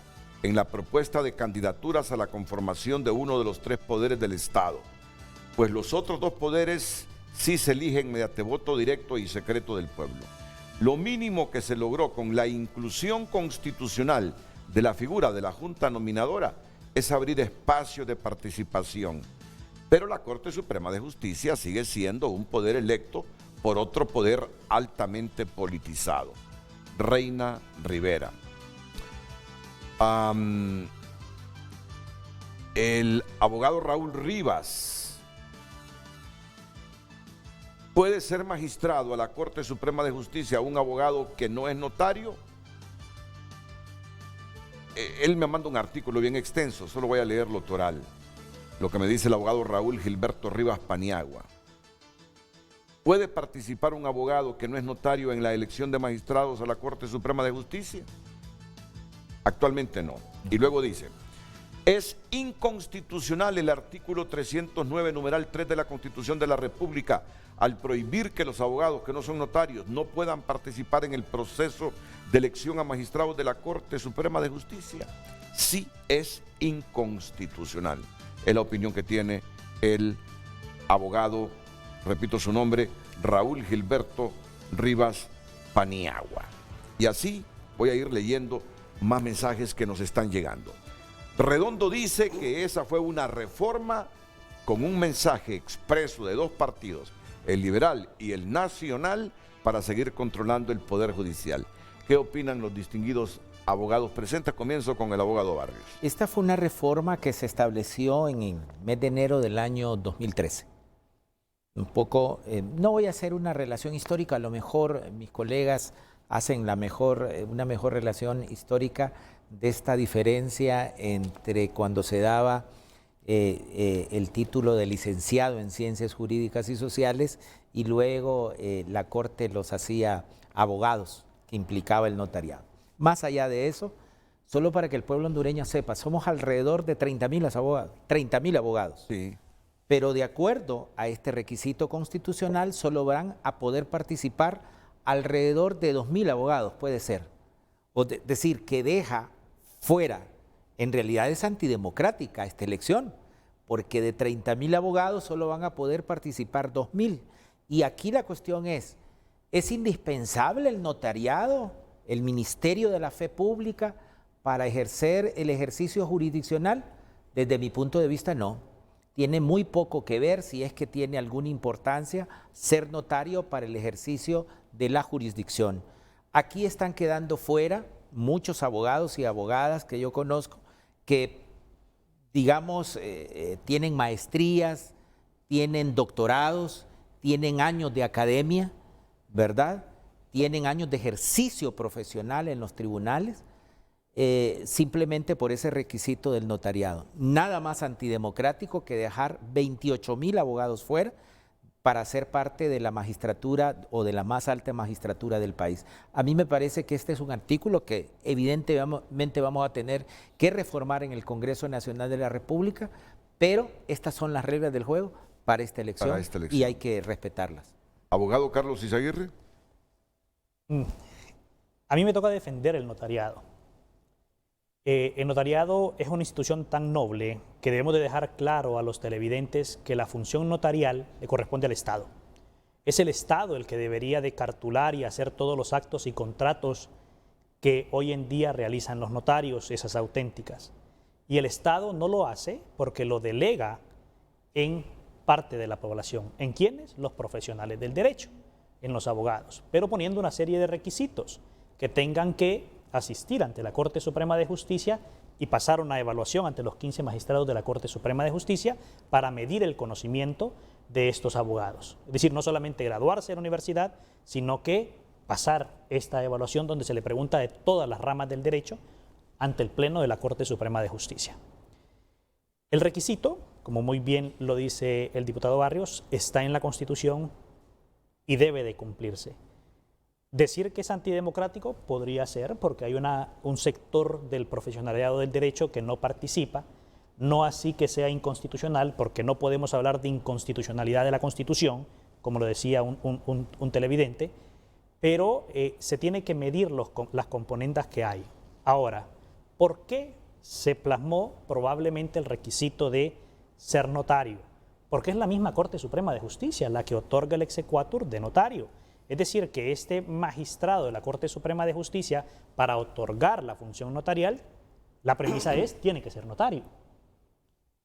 en la propuesta de candidaturas a la conformación de uno de los 3 poderes del Estado, pues los otros 2 poderes sí se eligen mediante voto directo y secreto del pueblo. Lo mínimo que se logró con la inclusión constitucional de la figura de la Junta Nominadora es abrir espacios de participación. Pero la Corte Suprema de Justicia sigue siendo un poder electo por otro poder altamente politizado. Reina Rivera. El abogado Raúl Rivas puede ser magistrado a la Corte Suprema de Justicia un abogado que no es notario. Él me manda un artículo bien extenso, solo voy a leerlo toral. Lo que me dice el abogado Raúl Gilberto Rivas Paniagua. ¿Puede participar un abogado que no es notario en la elección de magistrados a la Corte Suprema de Justicia? Actualmente no. Y luego dice, es inconstitucional el artículo 309, numeral 3 de la Constitución de la República, al prohibir que los abogados que no son notarios no puedan participar en el proceso de elección a magistrados de la Corte Suprema de Justicia. Sí es inconstitucional. Es la opinión que tiene el abogado, repito su nombre, Raúl Gilberto Rivas Paniagua. Y así voy a ir leyendo más mensajes que nos están llegando. Redondo dice que esa fue una reforma con un mensaje expreso de 2 partidos, el liberal y el nacional, para seguir controlando el Poder Judicial. ¿Qué opinan los distinguidos abogados presentes? Comienzo con el abogado Barrios. Esta fue una reforma que se estableció en el mes de enero del año 2013. Un poco, no voy a hacer una relación histórica, a lo mejor mis colegas hacen una mejor relación histórica de esta diferencia entre cuando se daba el título de licenciado en Ciencias Jurídicas y Sociales y luego la Corte los hacía abogados, que implicaba el notariado. Más allá de eso, solo para que el pueblo hondureño sepa, somos alrededor de 30.000 abogados. Sí. Pero de acuerdo a este requisito constitucional, solo van a poder participar alrededor de 2.000 abogados, puede ser. Decir que deja fuera, en realidad es antidemocrática esta elección, porque de 30.000 abogados solo van a poder participar 2.000. Y aquí la cuestión ¿es indispensable el notariado, el Ministerio de la Fe Pública, para ejercer el ejercicio jurisdiccional? Desde mi punto de vista, no. Tiene muy poco que ver, si es que tiene alguna importancia, ser notario para el ejercicio de la jurisdicción. Aquí están quedando fuera muchos abogados y abogadas que yo conozco que, digamos, tienen maestrías, tienen doctorados, tienen años de academia, ¿verdad? Tienen años de ejercicio profesional en los tribunales, simplemente por ese requisito del notariado. Nada más antidemocrático que dejar 28.000 abogados fuera para ser parte de la magistratura o de la más alta magistratura del país. A mí me parece que este es un artículo que evidentemente vamos a tener que reformar en el Congreso Nacional de la República, pero estas son las reglas del juego para esta elección, y hay que respetarlas. Abogado Carlos Izaguirre. A mí me toca defender el notariado. El notariado es una institución tan noble que debemos de dejar claro a los televidentes que la función notarial le corresponde al Estado. Es el Estado el que debería de cartular y hacer todos los actos y contratos que hoy en día realizan los notarios, esas auténticas. Y el Estado no lo hace porque lo delega en parte de la población. ¿En quiénes? Los profesionales del derecho, en los abogados, pero poniendo una serie de requisitos que tengan que asistir ante la Corte Suprema de Justicia y pasar una evaluación ante los 15 magistrados de la Corte Suprema de Justicia para medir el conocimiento de estos abogados. Es decir, no solamente graduarse en la universidad, sino que pasar esta evaluación donde se le pregunta de todas las ramas del derecho ante el Pleno de la Corte Suprema de Justicia. El requisito como muy bien lo dice el diputado Barrios, está en la Constitución y debe de cumplirse. Decir que es antidemocrático podría ser porque hay un sector del profesionalidad del derecho que no participa, no así que sea inconstitucional, porque no podemos hablar de inconstitucionalidad de la Constitución, como lo decía un televidente, pero se tiene que medir las componentes que hay. Ahora, ¿por qué se plasmó probablemente el requisito de ser notario? Porque es la misma Corte Suprema de Justicia la que otorga el exequatur de notario. Es decir, que este magistrado de la Corte Suprema de Justicia, para otorgar la función notarial, la premisa es, tiene que ser notario.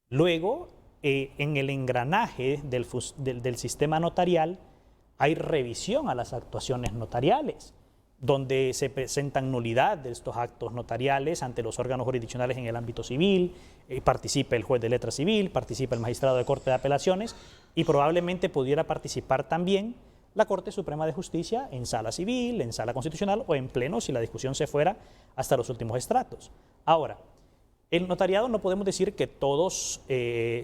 Luego, en el engranaje del sistema notarial, hay revisión a las actuaciones notariales, donde se presentan nulidad de estos actos notariales ante los órganos jurisdiccionales en el ámbito civil, participa el juez de letra civil, participa el magistrado de Corte de Apelaciones y probablemente pudiera participar también la Corte Suprema de Justicia en sala civil, en sala constitucional o en pleno si la discusión se fuera hasta los últimos estratos. Ahora, el notariado no podemos decir que todos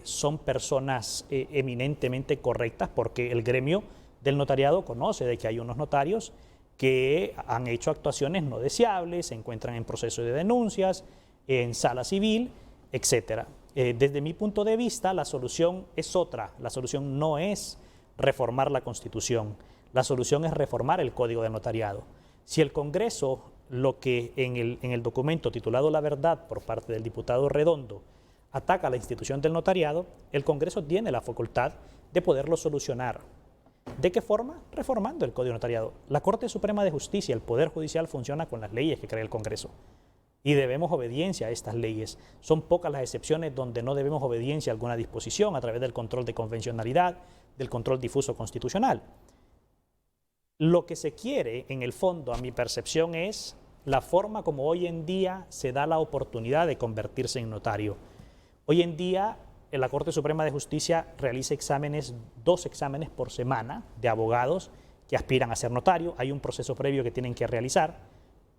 son personas eminentemente correctas, porque el gremio del notariado conoce de que hay unos notarios que han hecho actuaciones no deseables, se encuentran en proceso de denuncias, en sala civil, etc. Desde mi punto de vista, la solución es otra. La solución no es reformar la Constitución. La solución es reformar el Código de Notariado. Si el Congreso, lo que en el documento titulado La Verdad por parte del diputado Redondo, ataca a la institución del notariado, el Congreso tiene la facultad de poderlo solucionar. ¿De qué forma? Reformando el Código de Notariado. La Corte Suprema de Justicia, el Poder Judicial, funciona con las leyes que crea el Congreso. Y debemos obediencia a estas leyes. Son pocas las excepciones donde no debemos obediencia a alguna disposición a través del control de convencionalidad, del control difuso constitucional. Lo que se quiere, en el fondo, a mi percepción, es la forma como hoy en día se da la oportunidad de convertirse en notario. Hoy en día, la Corte Suprema de Justicia realiza exámenes, 2 exámenes por semana de abogados que aspiran a ser notario. Hay un proceso previo que tienen que realizar,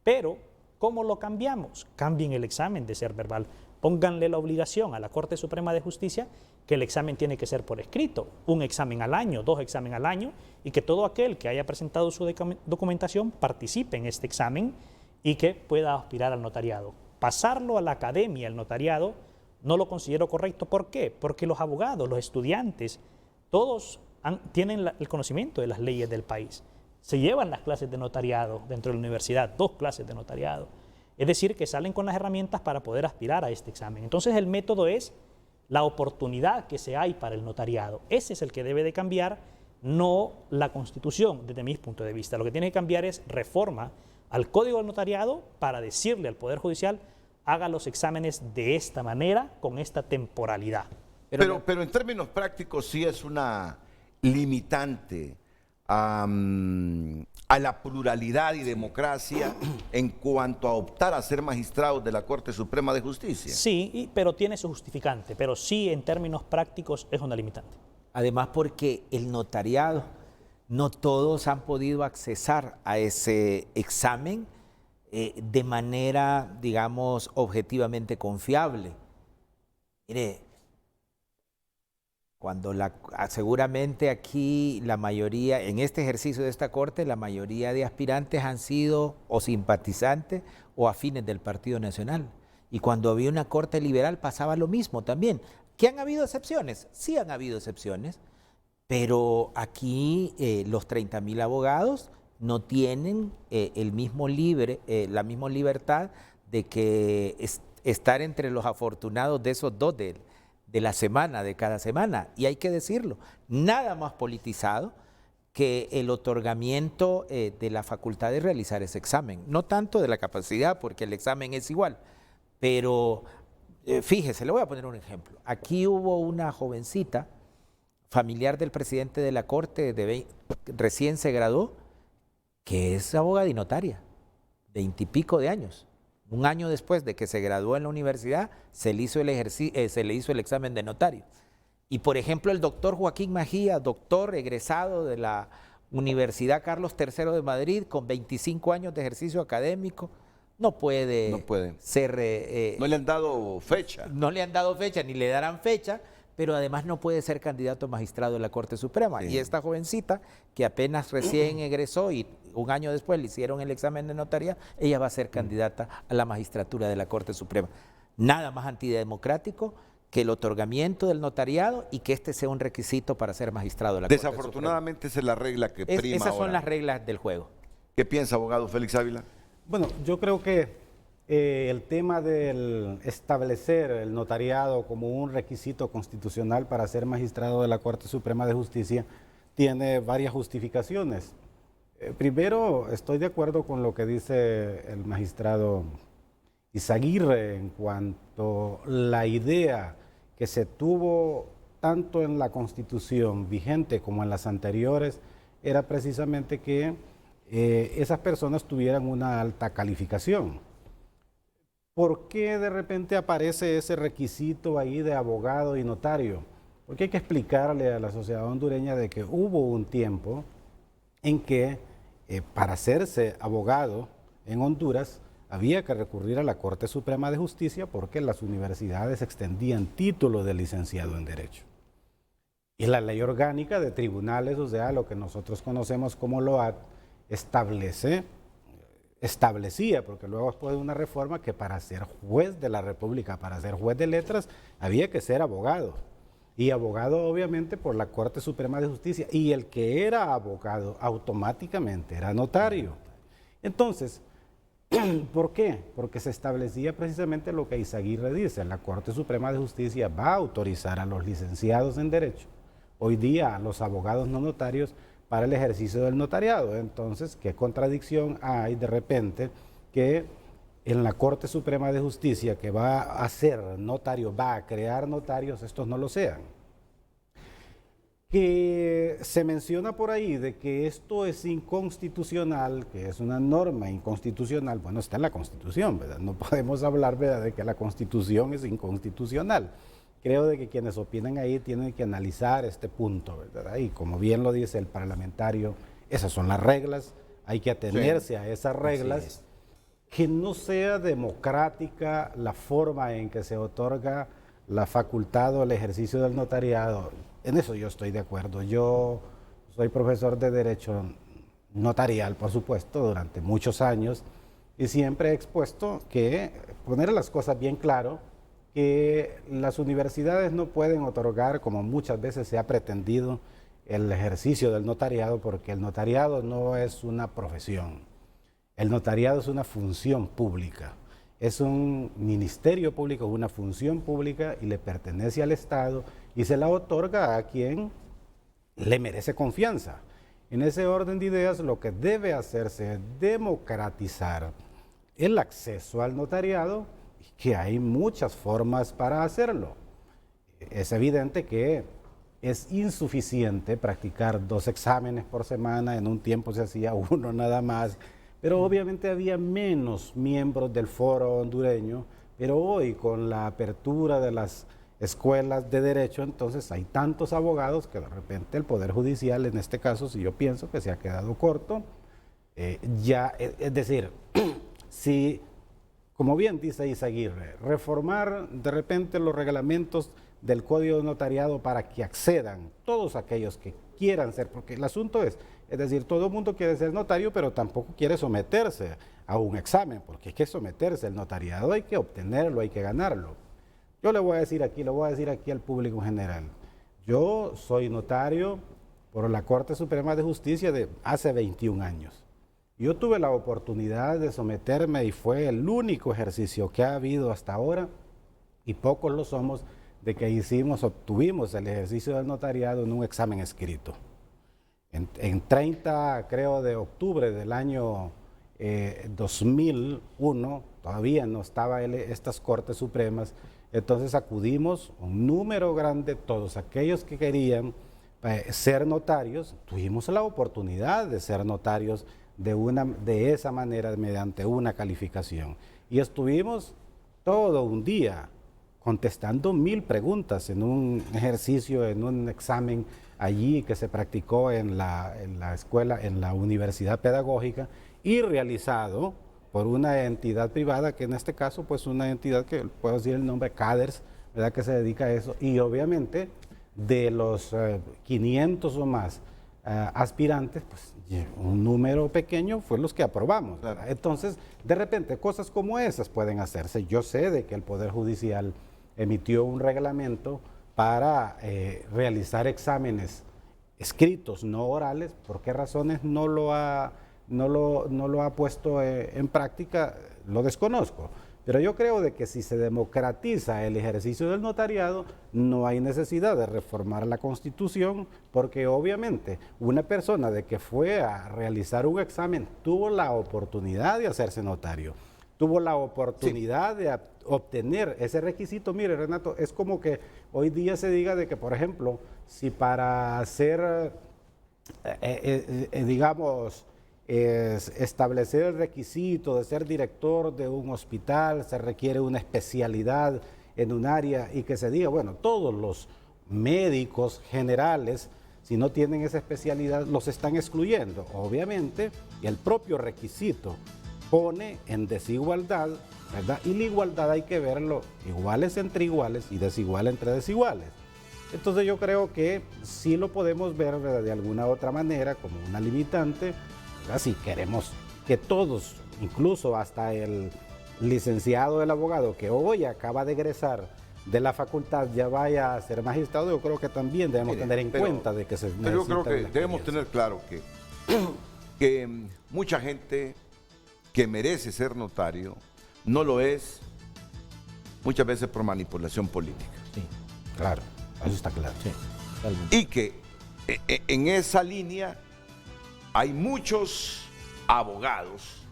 pero ¿cómo lo cambiamos? Cambien el examen de ser verbal. Pónganle la obligación a la Corte Suprema de Justicia que el examen tiene que ser por escrito, 1 examen al año, 2 exámenes al año, y que todo aquel que haya presentado su documentación participe en este examen y que pueda aspirar al notariado. Pasarlo a la academia, el notariado, no lo considero correcto. ¿Por qué? Porque los abogados, los estudiantes, todos tienen el conocimiento de las leyes del país. Se llevan las clases de notariado dentro de la universidad, 2 clases de notariado. Es decir, que salen con las herramientas para poder aspirar a este examen. Entonces, el método es la oportunidad que se hay para el notariado. Ese es el que debe de cambiar, no la Constitución, desde mi punto de vista. Lo que tiene que cambiar es reforma al Código del Notariado para decirle al Poder Judicial: haga los exámenes de esta manera, con esta temporalidad. Pero en términos prácticos sí es una limitante a la pluralidad y democracia en cuanto a optar a ser magistrados de la Corte Suprema de Justicia. Sí, pero tiene su justificante, pero sí en términos prácticos es una limitante. Además, porque el notariado, no todos han podido accesar a ese examen de manera, digamos, objetivamente confiable. Mire, cuando seguramente aquí la mayoría, en este ejercicio de esta Corte, la mayoría de aspirantes han sido o simpatizantes o afines del Partido Nacional. Y cuando había una Corte liberal pasaba lo mismo también. ¿Que han habido excepciones? Sí han habido excepciones, pero aquí los 30.000 abogados no tienen la misma libertad de que estar entre los afortunados de esos 2 de la semana, de cada semana. Y hay que decirlo, nada más politizado que el otorgamiento de la facultad de realizar ese examen. No tanto de la capacidad, porque el examen es igual, pero fíjese, le voy a poner un ejemplo. Aquí hubo una jovencita, familiar del presidente de la Corte, recién se graduó, que es abogada y notaria, 20 y pico de años. Un año después de que se graduó en la universidad, se le hizo el examen de notario. Y por ejemplo, el doctor Joaquín Mejía, doctor egresado de la Universidad Carlos III de Madrid, con 25 años de ejercicio académico, no puede ser... no le han dado fecha. No le han dado fecha, ni le darán fecha, pero además no puede ser candidato a magistrado de la Corte Suprema. Sí. Y esta jovencita, que apenas recién egresó y un año después le hicieron el examen de notaría, ella va a ser candidata a la magistratura de la Corte Suprema. Nada más antidemocrático que el otorgamiento del notariado y que este sea un requisito para ser magistrado de la Corte Suprema. Desafortunadamente esa es la regla que prima Esas son ahora. las reglas del juego. ¿Qué piensa, abogado Félix Ávila? Bueno, yo creo que el tema del establecer el notariado como un requisito constitucional para ser magistrado de la Corte Suprema de Justicia tiene varias justificaciones. Primero, estoy de acuerdo con lo que dice el magistrado Izaguirre en cuanto a la idea que se tuvo tanto en la Constitución vigente como en las anteriores, era precisamente que esas personas tuvieran una alta calificación. ¿Por qué de repente aparece ese requisito ahí de abogado y notario? Porque hay que explicarle a la sociedad hondureña de que hubo un tiempo en que para hacerse abogado en Honduras había que recurrir a la Corte Suprema de Justicia porque las universidades extendían título de licenciado en Derecho. Y la ley orgánica de tribunales, o sea, lo que nosotros conocemos como LOAT, establecía, porque luego después de una reforma, que para ser juez de la República, para ser juez de letras, había que ser abogado. Y abogado obviamente por la Corte Suprema de Justicia. Y el que era abogado automáticamente era notario. Entonces, ¿por qué? Porque se establecía precisamente lo que Izaguirre dice, la Corte Suprema de Justicia va a autorizar a los licenciados en Derecho, hoy día a los abogados no notarios, para el ejercicio del notariado. Entonces, ¿qué contradicción hay de repente que en la Corte Suprema de Justicia, que va a ser notario, va a crear notarios, estos no lo sean? Que se menciona por ahí de que esto es inconstitucional, que es una norma inconstitucional, bueno, está en la Constitución, ¿verdad? No podemos hablar, ¿verdad?, de que la Constitución es inconstitucional. Creo de que quienes opinan ahí tienen que analizar este punto, ¿verdad? Y como bien lo dice el parlamentario, esas son las reglas, hay que atenerse a esas reglas, que no sea democrática la forma en que se otorga la facultad o el ejercicio del notariado. En eso yo estoy de acuerdo. Yo soy profesor de Derecho Notarial, por supuesto, durante muchos años, y siempre he expuesto que poner las cosas bien claro, que las universidades no pueden otorgar, como muchas veces se ha pretendido, el ejercicio del notariado, porque el notariado no es una profesión. El notariado es una función pública. Es un ministerio público, una función pública y le pertenece al Estado y se la otorga a quien le merece confianza. En ese orden de ideas, lo que debe hacerse es democratizar el acceso al notariado, que hay muchas formas para hacerlo. Es evidente que es insuficiente practicar 2 exámenes por semana, en un tiempo se hacía 1 nada más, pero obviamente había menos miembros del foro hondureño, pero hoy con la apertura de las escuelas de derecho, entonces hay tantos abogados que de repente el Poder Judicial, en este caso, si yo pienso que se ha quedado corto, es decir, si, como bien dice Izaguirre, reformar de repente los reglamentos del Código de Notariado para que accedan todos aquellos que quieran ser, porque el asunto es decir, todo el mundo quiere ser notario, pero tampoco quiere someterse a un examen, porque hay que someterse al notariado, hay que obtenerlo, hay que ganarlo. Yo le voy a decir aquí al público en general, yo soy notario por la Corte Suprema de Justicia de hace 21 años. Yo tuve la oportunidad de someterme y fue el único ejercicio que ha habido hasta ahora, y pocos lo somos, de que obtuvimos el ejercicio del notariado en un examen escrito. En 30, creo, de octubre del año 2001, todavía no estaban estas Cortes Supremas, entonces acudimos un número grande, todos aquellos que querían ser notarios, tuvimos la oportunidad de ser notarios de esa manera, mediante una calificación. Y estuvimos todo un día contestando 1000 preguntas en un ejercicio, en un examen allí que se practicó en la escuela, en la universidad pedagógica, y realizado por una entidad privada, que en este caso, pues una entidad que puedo decir el nombre, CADERS, ¿verdad?, que se dedica a eso. Y obviamente de los 500 o más aspirantes, pues un número pequeño fue los que aprobamos. Claro. Entonces, de repente, cosas como esas pueden hacerse. Yo sé de que el Poder Judicial emitió un reglamento para realizar exámenes escritos, no orales. ¿Por qué razones no lo ha puesto en práctica? Lo desconozco. Pero yo creo de que si se democratiza el ejercicio del notariado, no hay necesidad de reformar la Constitución, porque obviamente una persona de que fue a realizar un examen tuvo la oportunidad de hacerse notario, tuvo la oportunidad de obtener ese requisito. Mire, Renato, es como que hoy día se diga de que, por ejemplo, si para hacer, digamos, establecer el requisito de ser director de un hospital, se requiere una especialidad en un área, y que se diga, bueno, todos los médicos generales, si no tienen esa especialidad, los están excluyendo. Obviamente, el propio requisito pone en desigualdad, ¿verdad? Y la igualdad hay que verlo iguales entre iguales y desigual entre desiguales. Entonces yo creo que sí lo podemos ver, ¿verdad?, de alguna otra manera como una limitante, ¿verdad? Si queremos que todos, incluso hasta el licenciado, el abogado que hoy acaba de egresar de la facultad, ya vaya a ser magistrado, yo creo que también debemos tener en cuenta de que se necesita. Pero yo creo que debemos tener claro que mucha gente que merece ser notario no lo es, muchas veces por manipulación política. Sí, Claro, eso está claro. sí, totalmente. Y que en esa línea hay muchos abogados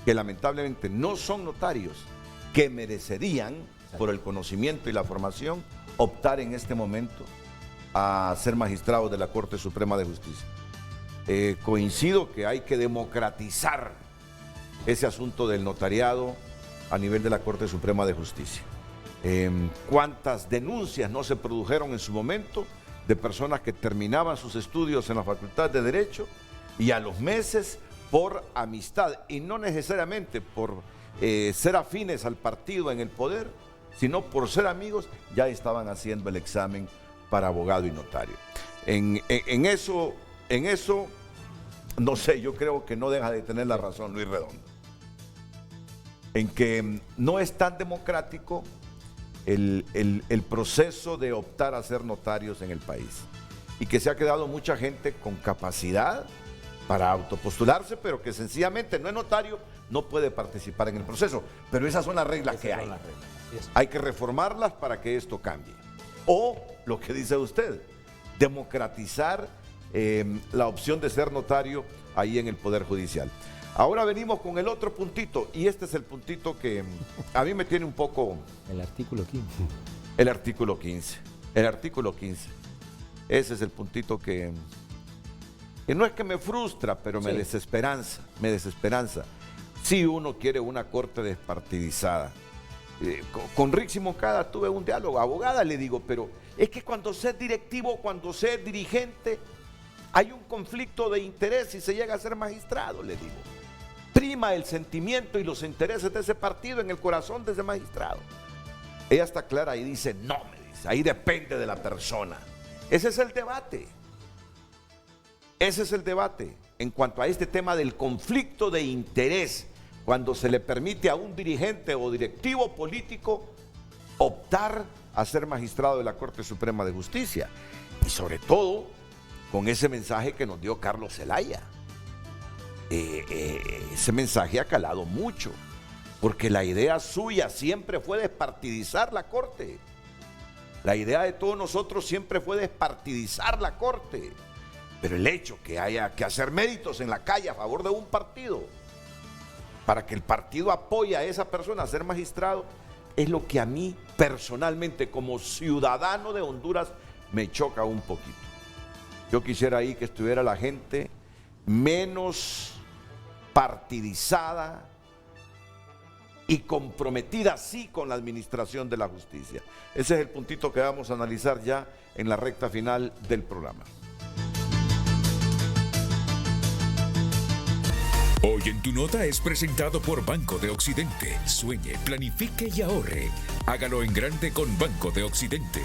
que lamentablemente no son notarios, que merecerían, por el conocimiento y la formación, optar en este momento a ser magistrados de la Corte Suprema de Justicia. Coincido que hay que democratizar ese asunto del notariado a nivel de la Corte Suprema de Justicia. ¿Cuántas denuncias no se produjeron en su momento de personas que terminaban sus estudios en la Facultad de Derecho y a los meses, por amistad, y no necesariamente por ser afines al partido en el poder, sino por ser amigos, ya estaban haciendo el examen para abogado y notario? En eso, no sé, yo creo que no deja de tener la razón Luis Redondo, en que no es tan democrático el proceso de optar a ser notarios en el país, y que se ha quedado mucha gente con capacidad para autopostularse, pero que sencillamente no es notario, no puede participar en el proceso. Pero esas son las reglas que hay. Hay que reformarlas para que esto cambie. O, lo que dice usted, democratizar la opción de ser notario ahí en el Poder Judicial. Ahora venimos con el otro puntito, y este es el puntito que a mí me tiene un poco... El artículo 15. El artículo 15. El artículo 15. Ese es el puntito que no es que me frustra, pero me desesperanza. Me desesperanza. Si uno quiere una corte despartidizada. Con Rixi Moncada tuve un diálogo. Abogada, le digo, pero es que cuando se es directivo, cuando se es dirigente, hay un conflicto de interés y se llega a ser magistrado, le digo. Prima el sentimiento y los intereses de ese partido en el corazón de ese magistrado. Ella está clara y dice, no, me dice, ahí depende de la persona. Ese es el debate. Ese es el debate en cuanto a este tema del conflicto de interés, cuando se le permite a un dirigente o directivo político optar a ser magistrado de la Corte Suprema de Justicia. Y sobre todo, con ese mensaje que nos dio Carlos Zelaya. Ese mensaje ha calado mucho, porque la idea suya siempre fue despartidizar la Corte. La idea de todos nosotros siempre fue despartidizar la Corte. Pero el hecho que haya que hacer méritos en la calle a favor de un partido, para que el partido apoye a esa persona a ser magistrado, es lo que a mí personalmente, como ciudadano de Honduras, me choca un poquito. Yo quisiera ahí que estuviera la gente menos partidizada y comprometida sí con la administración de la justicia. Ese es el puntito que vamos a analizar ya en la recta final del programa. Hoy en tu nota es presentado por Banco de Occidente. Sueñe, planifique y ahorre. Hágalo en grande con Banco de Occidente.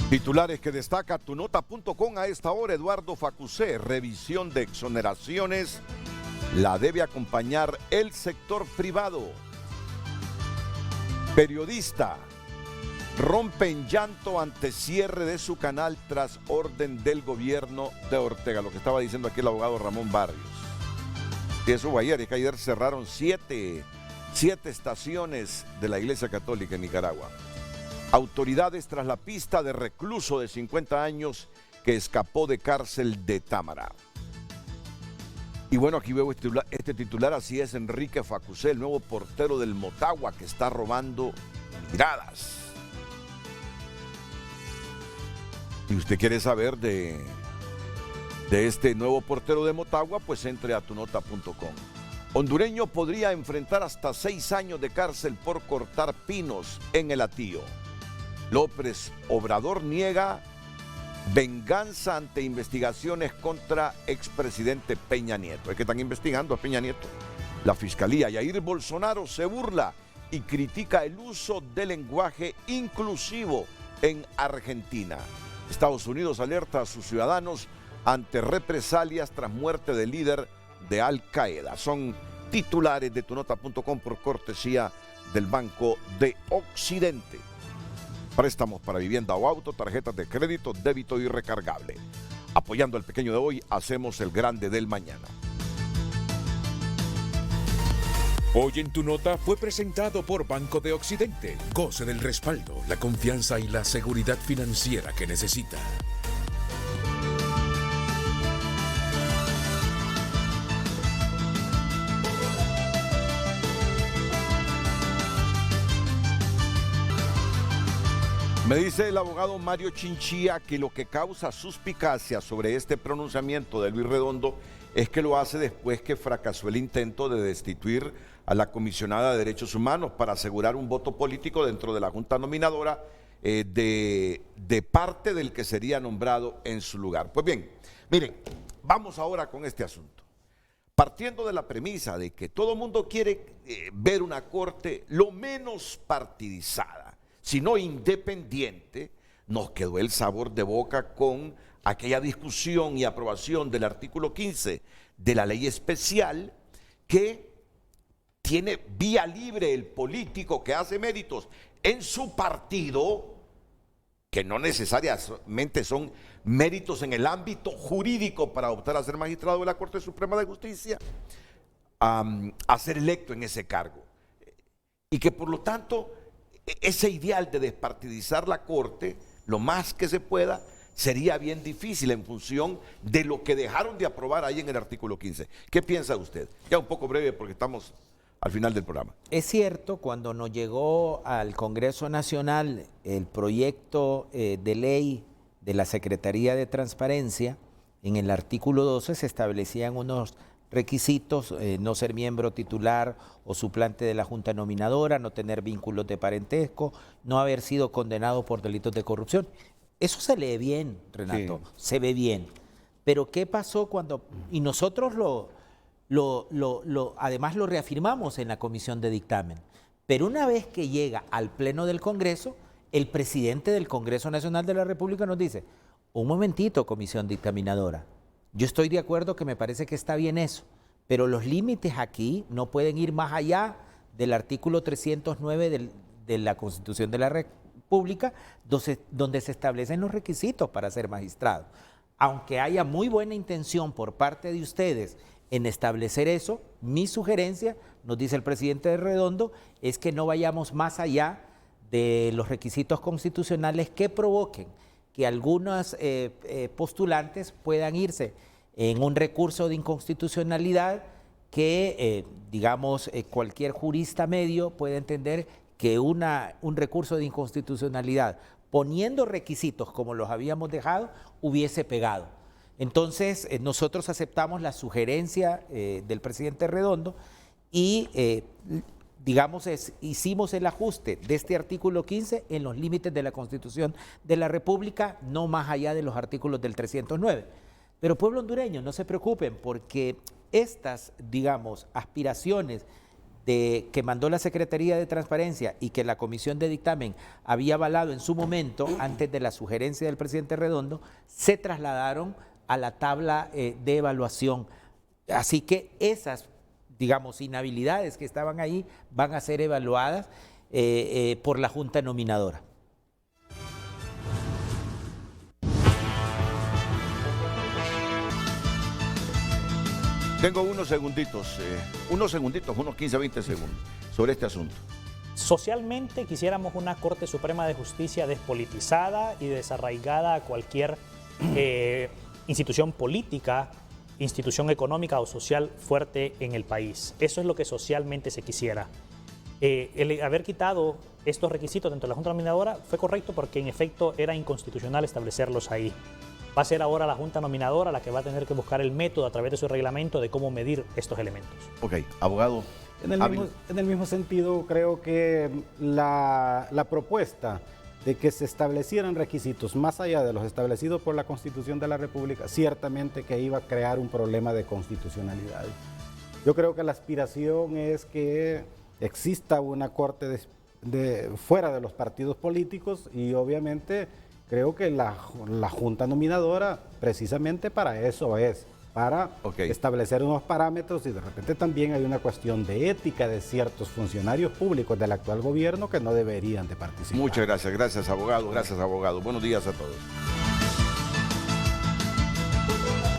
Titulares que destaca tunota.com a esta hora. Eduardo Facusé, revisión de exoneraciones la debe acompañar el sector privado. Periodista rompe en llanto ante cierre de su canal tras orden del gobierno de Ortega, lo que estaba diciendo aquí el abogado Ramón Barrios. Y eso fue ayer, es que ayer cerraron siete estaciones de la Iglesia Católica en Nicaragua. Autoridades tras la pista de recluso de 50 años que escapó de cárcel de Támara. Y bueno, aquí veo este titular, así es Enrique Facusé, el nuevo portero del Motagua que está robando miradas. Si usted quiere saber de este nuevo portero de Motagua, pues entre a tunota.com. Hondureño podría enfrentar hasta 6 años de cárcel por cortar pinos en el Atío. López Obrador niega venganza ante investigaciones contra expresidente Peña Nieto. Es que están investigando a Peña Nieto. La fiscalía. Jair Bolsonaro se burla y critica el uso del lenguaje inclusivo en Argentina. Estados Unidos alerta a sus ciudadanos ante represalias tras muerte del líder de Al Qaeda. Son titulares de tunota.com por cortesía del Banco de Occidente. Préstamos para vivienda o auto, tarjetas de crédito, débito y recargable. Apoyando al pequeño de hoy, hacemos el grande del mañana. Hoy en tu nota fue presentado por Banco de Occidente. Goce del respaldo, la confianza y la seguridad financiera que necesita. Me dice el abogado Mario Chinchilla que lo que causa suspicacia sobre este pronunciamiento de Luis Redondo es que lo hace después que fracasó el intento de destituir a la comisionada de Derechos Humanos para asegurar un voto político dentro de la Junta Nominadora de parte del que sería nombrado en su lugar. Pues bien, miren, vamos ahora con este asunto. Partiendo de la premisa de que todo el mundo quiere ver una corte lo menos partidizada, sino independiente, nos quedó el sabor de boca con aquella discusión y aprobación del artículo 15 de la ley especial que tiene vía libre el político que hace méritos en su partido, que no necesariamente son méritos en el ámbito jurídico para optar a ser magistrado de la Corte Suprema de Justicia, a ser electo en ese cargo. Y que por lo tanto ese ideal de despartidizar la Corte, lo más que se pueda, sería bien difícil en función de lo que dejaron de aprobar ahí en el artículo 15. ¿Qué piensa usted? Ya un poco breve porque estamos al final del programa. Es cierto, cuando nos llegó al Congreso Nacional el proyecto de ley de la Secretaría de Transparencia, en el artículo 12 se establecían unos requisitos: no ser miembro titular o suplante de la Junta Nominadora, no tener vínculos de parentesco, no haber sido condenado por delitos de corrupción. Eso se lee bien, Renato, sí, se ve bien. Pero ¿qué pasó cuando...? Y nosotros además lo reafirmamos en la comisión de dictamen. Pero una vez que llega al Pleno del Congreso, el presidente del Congreso Nacional de la República nos dice: un momentito, comisión dictaminadora, yo estoy de acuerdo que me parece que está bien eso, pero los límites aquí no pueden ir más allá del artículo 309 de la Constitución de la República, donde se establecen los requisitos para ser magistrado. Aunque haya muy buena intención por parte de ustedes en establecer eso, mi sugerencia, nos dice el presidente Redondo, es que no vayamos más allá de los requisitos constitucionales que provoquen que algunos postulantes puedan irse en un recurso de inconstitucionalidad que, cualquier jurista medio puede entender que un recurso de inconstitucionalidad, poniendo requisitos como los habíamos dejado, hubiese pegado. Entonces, nosotros aceptamos la sugerencia del presidente Redondo y hicimos el ajuste de este artículo 15 en los límites de la Constitución de la República, no más allá de los artículos del 309. Pero pueblo hondureño, no se preocupen porque estas, digamos, aspiraciones que mandó la Secretaría de Transparencia y que la Comisión de Dictamen había avalado en su momento, antes de la sugerencia del presidente Redondo, se trasladaron a la tabla de evaluación. Así que esas, digamos, inhabilidades que estaban ahí van a ser evaluadas por la Junta Nominadora. Tengo unos segunditos, unos 15, 20 segundos sobre este asunto. Socialmente quisiéramos una Corte Suprema de Justicia despolitizada y desarraigada a cualquier institución política, institución económica o social fuerte en el país. Eso es lo que socialmente se quisiera. El haber quitado estos requisitos dentro de la Junta Nominadora fue correcto porque en efecto era inconstitucional establecerlos ahí. Va a ser ahora la Junta Nominadora la que va a tener que buscar el método a través de su reglamento de cómo medir estos elementos. Ok, abogado. En el mismo sentido, creo que la propuesta de que se establecieran requisitos más allá de los establecidos por la Constitución de la República, ciertamente que iba a crear un problema de constitucionalidad. Yo creo que la aspiración es que exista una corte fuera de los partidos políticos y obviamente creo que la Junta Nominadora precisamente para eso es, para establecer unos parámetros y de repente también hay una cuestión de ética de ciertos funcionarios públicos del actual gobierno que no deberían de participar. Muchas gracias, gracias abogado, gracias abogado. Buenos días a todos.